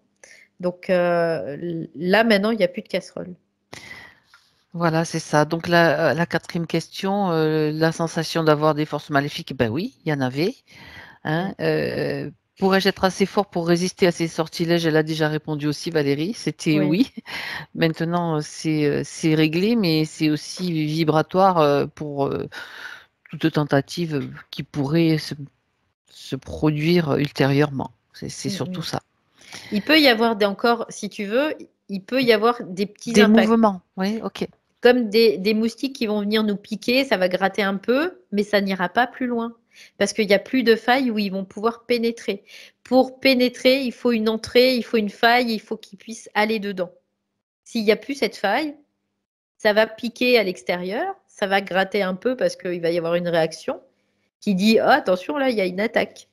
Donc là, maintenant, il n'y a plus de casseroles. Voilà, c'est ça. Donc la quatrième question, la sensation d'avoir des forces maléfiques, ben oui, il y en avait. Hein. Pourrais-je être assez fort pour résister à ces sortilèges? Elle a déjà répondu aussi, Valérie. C'était Oui. oui. Maintenant, c'est réglé, mais c'est aussi vibratoire pour toute tentative qui pourrait se produire ultérieurement. C'est surtout ça. Il peut y avoir encore, si tu veux, il peut y avoir des petits Des impacts. mouvements, oui, ok. Comme des moustiques qui vont venir nous piquer, ça va gratter un peu, mais ça n'ira pas plus loin. Parce qu'il n'y a plus de faille où ils vont pouvoir pénétrer. Pour pénétrer, il faut une entrée, il faut une faille, il faut qu'ils puissent aller dedans. S'il n'y a plus cette faille, ça va piquer à l'extérieur, ça va gratter un peu parce qu'il va y avoir une réaction qui dit oh, attention, là, il y a une attaque.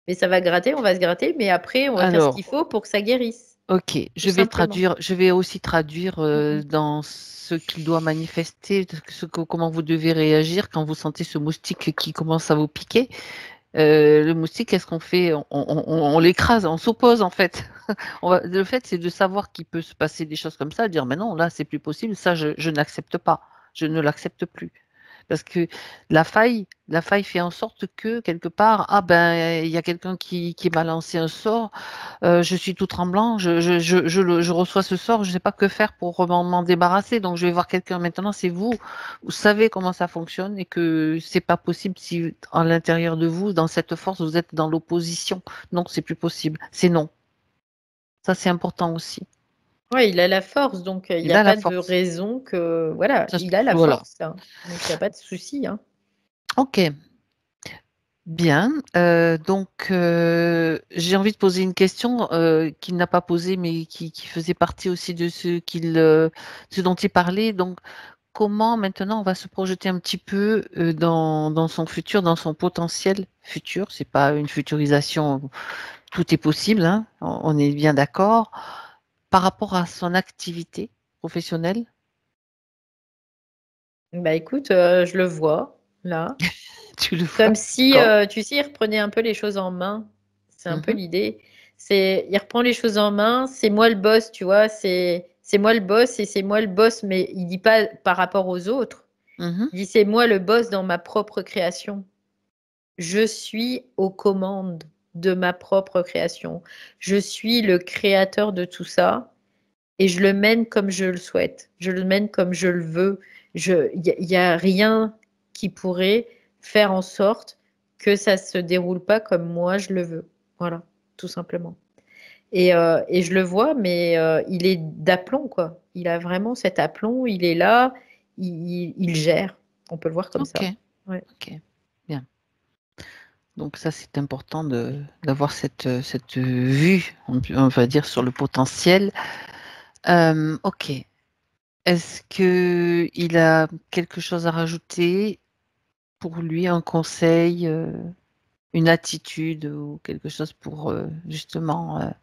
Mais ça va gratter, on va se gratter, mais après, on va faire ce qu'il faut pour que ça guérisse. Ok, je vais aussi traduire dans ce qu'il doit manifester, comment vous devez réagir quand vous sentez ce moustique qui commence à vous piquer. Le moustique, qu'est-ce qu'on fait? On l'écrase, on s'oppose en fait. Le fait, c'est de savoir qu'il peut se passer des choses comme ça, dire mais non, là, c'est plus possible, ça, je n'accepte pas, je ne l'accepte plus. Parce que la faille fait en sorte que, quelque part, ah ben, il y a quelqu'un qui m'a lancé un sort, je suis tout tremblant, je reçois ce sort, je ne sais pas que faire pour m'en débarrasser, donc je vais voir quelqu'un. Maintenant, c'est vous savez comment ça fonctionne et que c'est pas possible si, à l'intérieur de vous, dans cette force, vous êtes dans l'opposition. Non, c'est plus possible, c'est non. Ça, c'est important aussi. Oui, il a la force, donc il n'y a pas de raison que... Voilà, il a la force, hein. Donc il n'y a pas de souci. Hein. Ok. Bien. Donc, j'ai envie de poser une question qu'il n'a pas posée, mais qui faisait partie aussi de ce dont il parlait. Donc, comment maintenant on va se projeter un petit peu dans son futur, dans son potentiel futur? C'est pas une futurisation, tout est possible, hein, on est bien d'accord. Par rapport à son activité professionnelle? Bah écoute, je le vois là. Tu le vois? Comme si, tu sais, il reprenait un peu les choses en main. C'est un peu l'idée. Il reprend les choses en main. C'est moi le boss, tu vois. C'est moi le boss et c'est moi le boss, mais il dit pas par rapport aux autres. Il dit c'est moi le boss dans ma propre création. Je suis aux commandes de ma propre création. Je suis le créateur de tout ça et je le mène comme je le souhaite. Je le mène comme je le veux. Il n'y a rien qui pourrait faire en sorte que ça se déroule pas comme moi je le veux. Voilà, tout simplement. Et je le vois, mais il est d'aplomb, quoi. Il a vraiment cet aplomb, il est là, il gère. On peut le voir comme ça. Ouais. Ok, bien. Donc ça, c'est important d'avoir cette vue, on va dire, sur le potentiel. Ok. Est-ce qu'il a quelque chose à rajouter pour lui, un conseil, une attitude ou quelque chose pour justement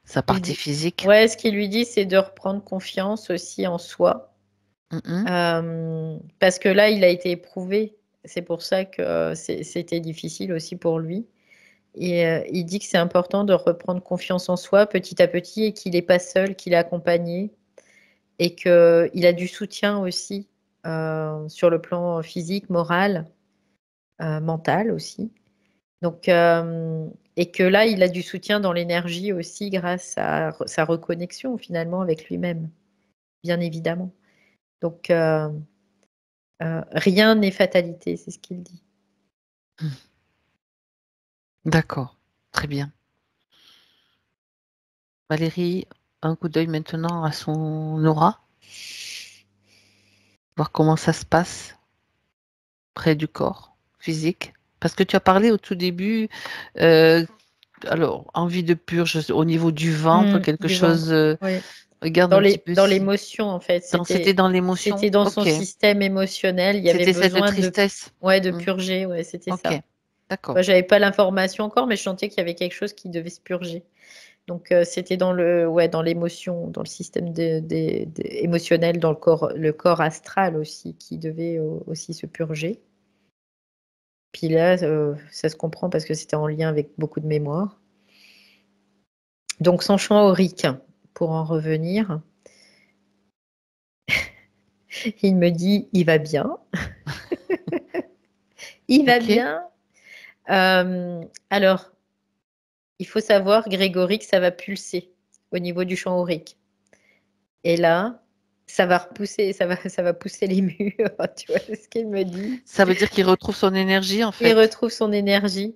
sa partie physique? Ouais, ce qu'il lui dit, c'est de reprendre confiance aussi en soi. Parce que là, il a été éprouvé. C'est pour ça que c'était difficile aussi pour lui. Et il dit que c'est important de reprendre confiance en soi petit à petit et qu'il n'est pas seul, qu'il est accompagné et qu'il a du soutien aussi sur le plan physique, moral, mental aussi. Donc, et que là, il a du soutien dans l'énergie aussi grâce à sa reconnexion finalement avec lui-même, bien évidemment. Donc, rien n'est fatalité, c'est ce qu'il dit. D'accord, très bien. Valérie, un coup d'œil maintenant à son aura, voir comment ça se passe près du corps physique. Parce que tu as parlé au tout début, alors, envie de purge au niveau du ventre, quelque chose. Oui. Regarde un petit peu. Dans l'émotion, en fait. C'était dans l'émotion. C'était dans son système émotionnel. Il y avait besoin cette tristesse. de purger. Ouais, c'était ça. D'accord. Moi, j'avais pas l'information encore, mais je sentais qu'il y avait quelque chose qui devait se purger. Donc, c'était dans dans l'émotion, dans le système émotionnel, dans le corps astral aussi, qui devait aussi se purger. Puis là, ça se comprend parce que c'était en lien avec beaucoup de mémoire. Donc, son champ aurique, pour en revenir, il me dit, il va bien. Il va bien. Alors, il faut savoir, Grégory, que ça va pulser au niveau du champ aurique. Et là, ça va repousser, ça va pousser les murs. Tu vois ce qu'il me dit? Ça veut dire qu'il retrouve son énergie, en fait. Il retrouve son énergie.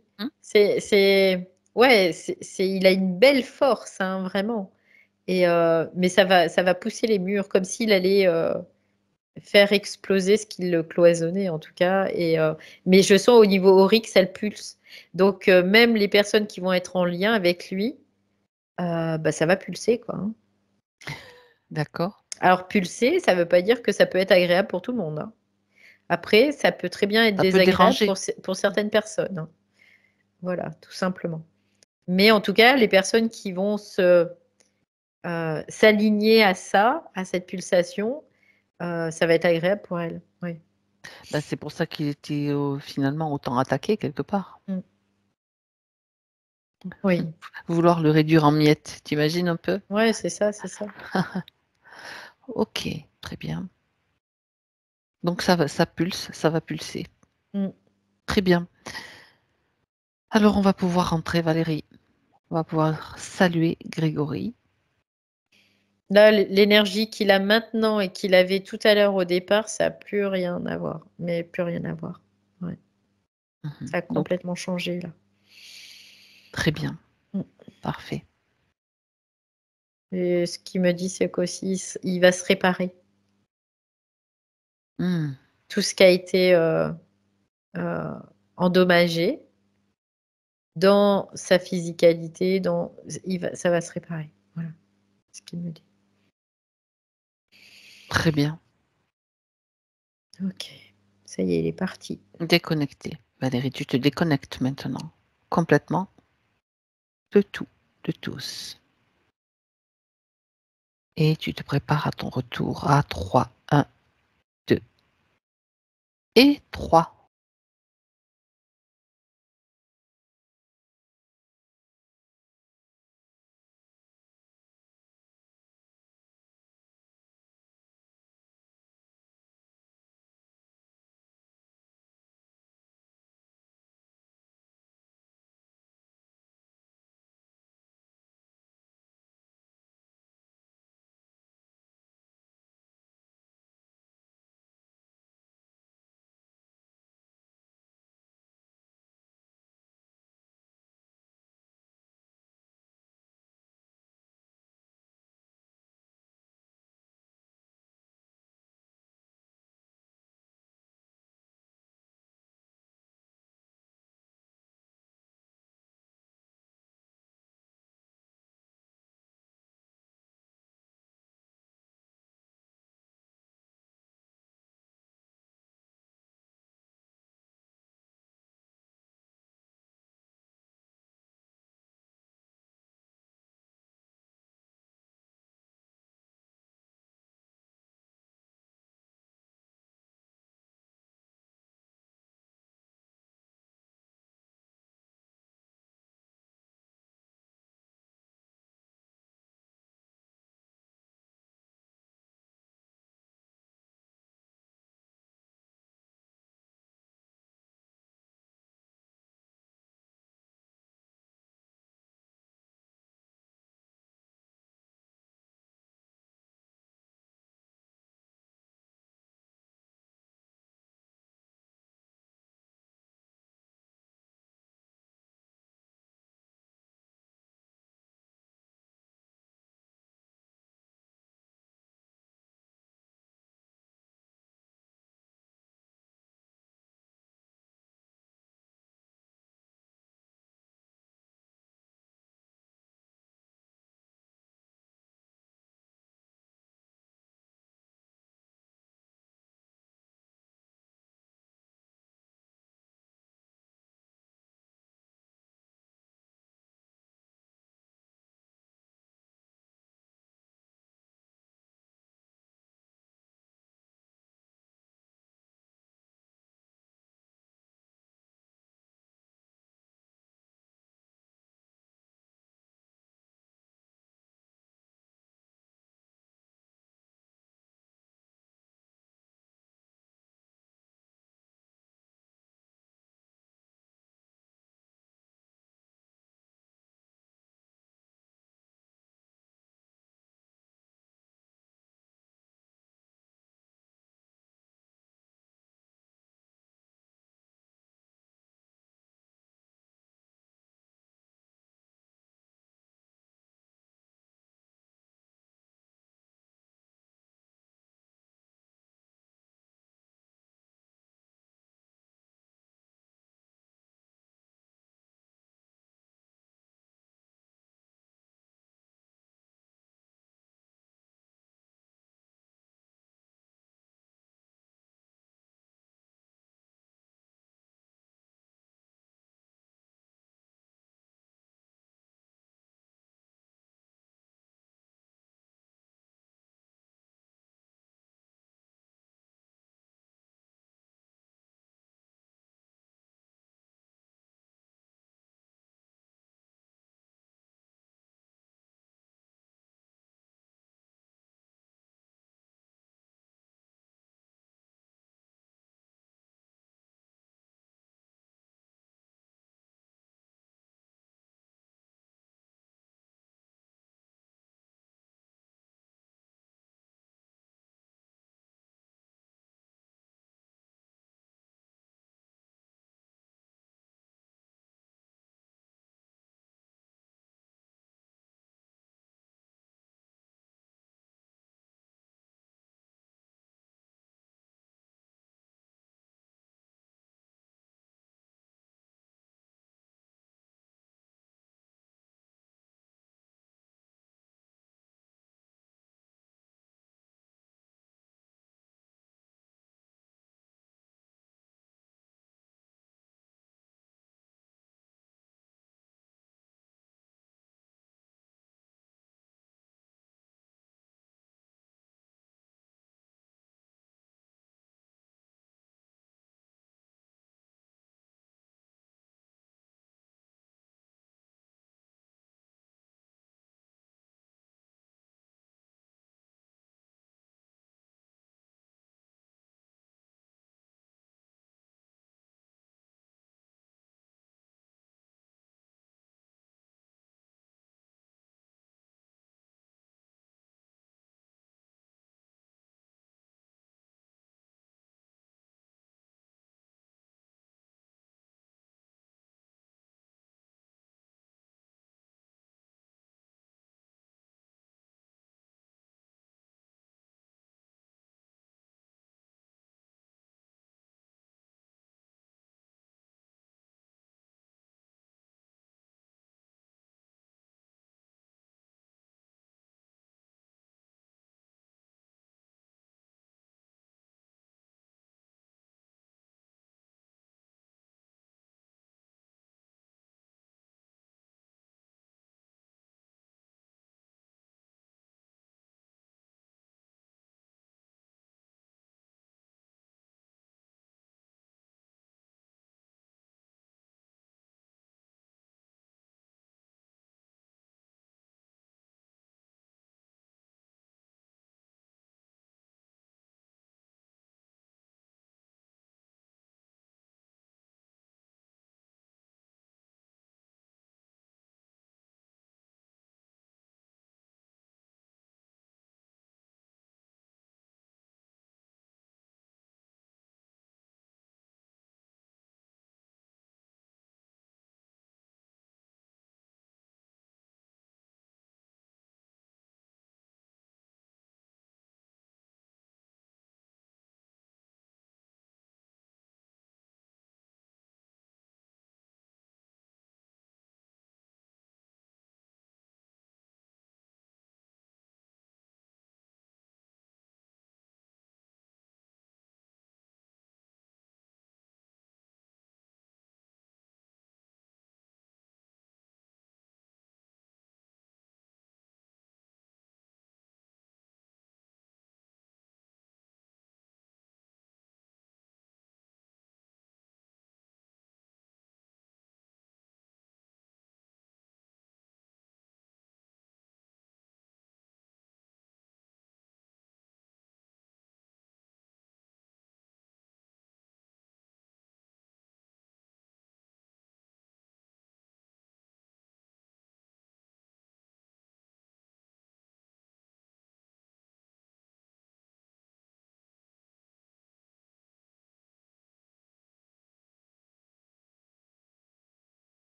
Ouais, il a une belle force, hein, vraiment. Mais ça va pousser les murs comme s'il allait faire exploser ce qui le cloisonnait, en tout cas. Mais je sens au niveau aurique, ça le pulse. Donc, même les personnes qui vont être en lien avec lui, bah, ça va pulser, quoi, hein. D'accord. Alors, pulser, ça ne veut pas dire que ça peut être agréable pour tout le monde, hein. Après, ça peut très bien être Ça peut désagréable déranger. pour certaines personnes, hein. Voilà, tout simplement. Mais en tout cas, les personnes qui vont s'aligner à ça, à cette pulsation, ça va être agréable pour elles. Oui. Bah, c'est pour ça qu'il était finalement autant attaqué quelque part. Oui. Vouloir le réduire en miettes, t'imagines un peu? Ouais, c'est ça, c'est ça. Ok, très bien. Donc ça pulse, ça va pulser. Très bien. Alors on va pouvoir rentrer, Valérie. On va pouvoir saluer Grégory. Là, l'énergie qu'il a maintenant et qu'il avait tout à l'heure au départ, ça n'a plus rien à voir. Mais plus rien à voir. Ouais. Ça a Donc, complètement changé, là. très bien. Parfait. Et ce qu'il me dit, c'est qu'aussi, il va se réparer. Tout ce qui a été endommagé dans sa physicalité, ça va se réparer. Voilà ce qu'il me dit. Très bien. Ok, ça y est, il est parti. Déconnecté. Valérie, tu te déconnectes maintenant. Complètement. De tout, de tous. Et tu te prépares à ton retour à 3, 1, 2 et 3.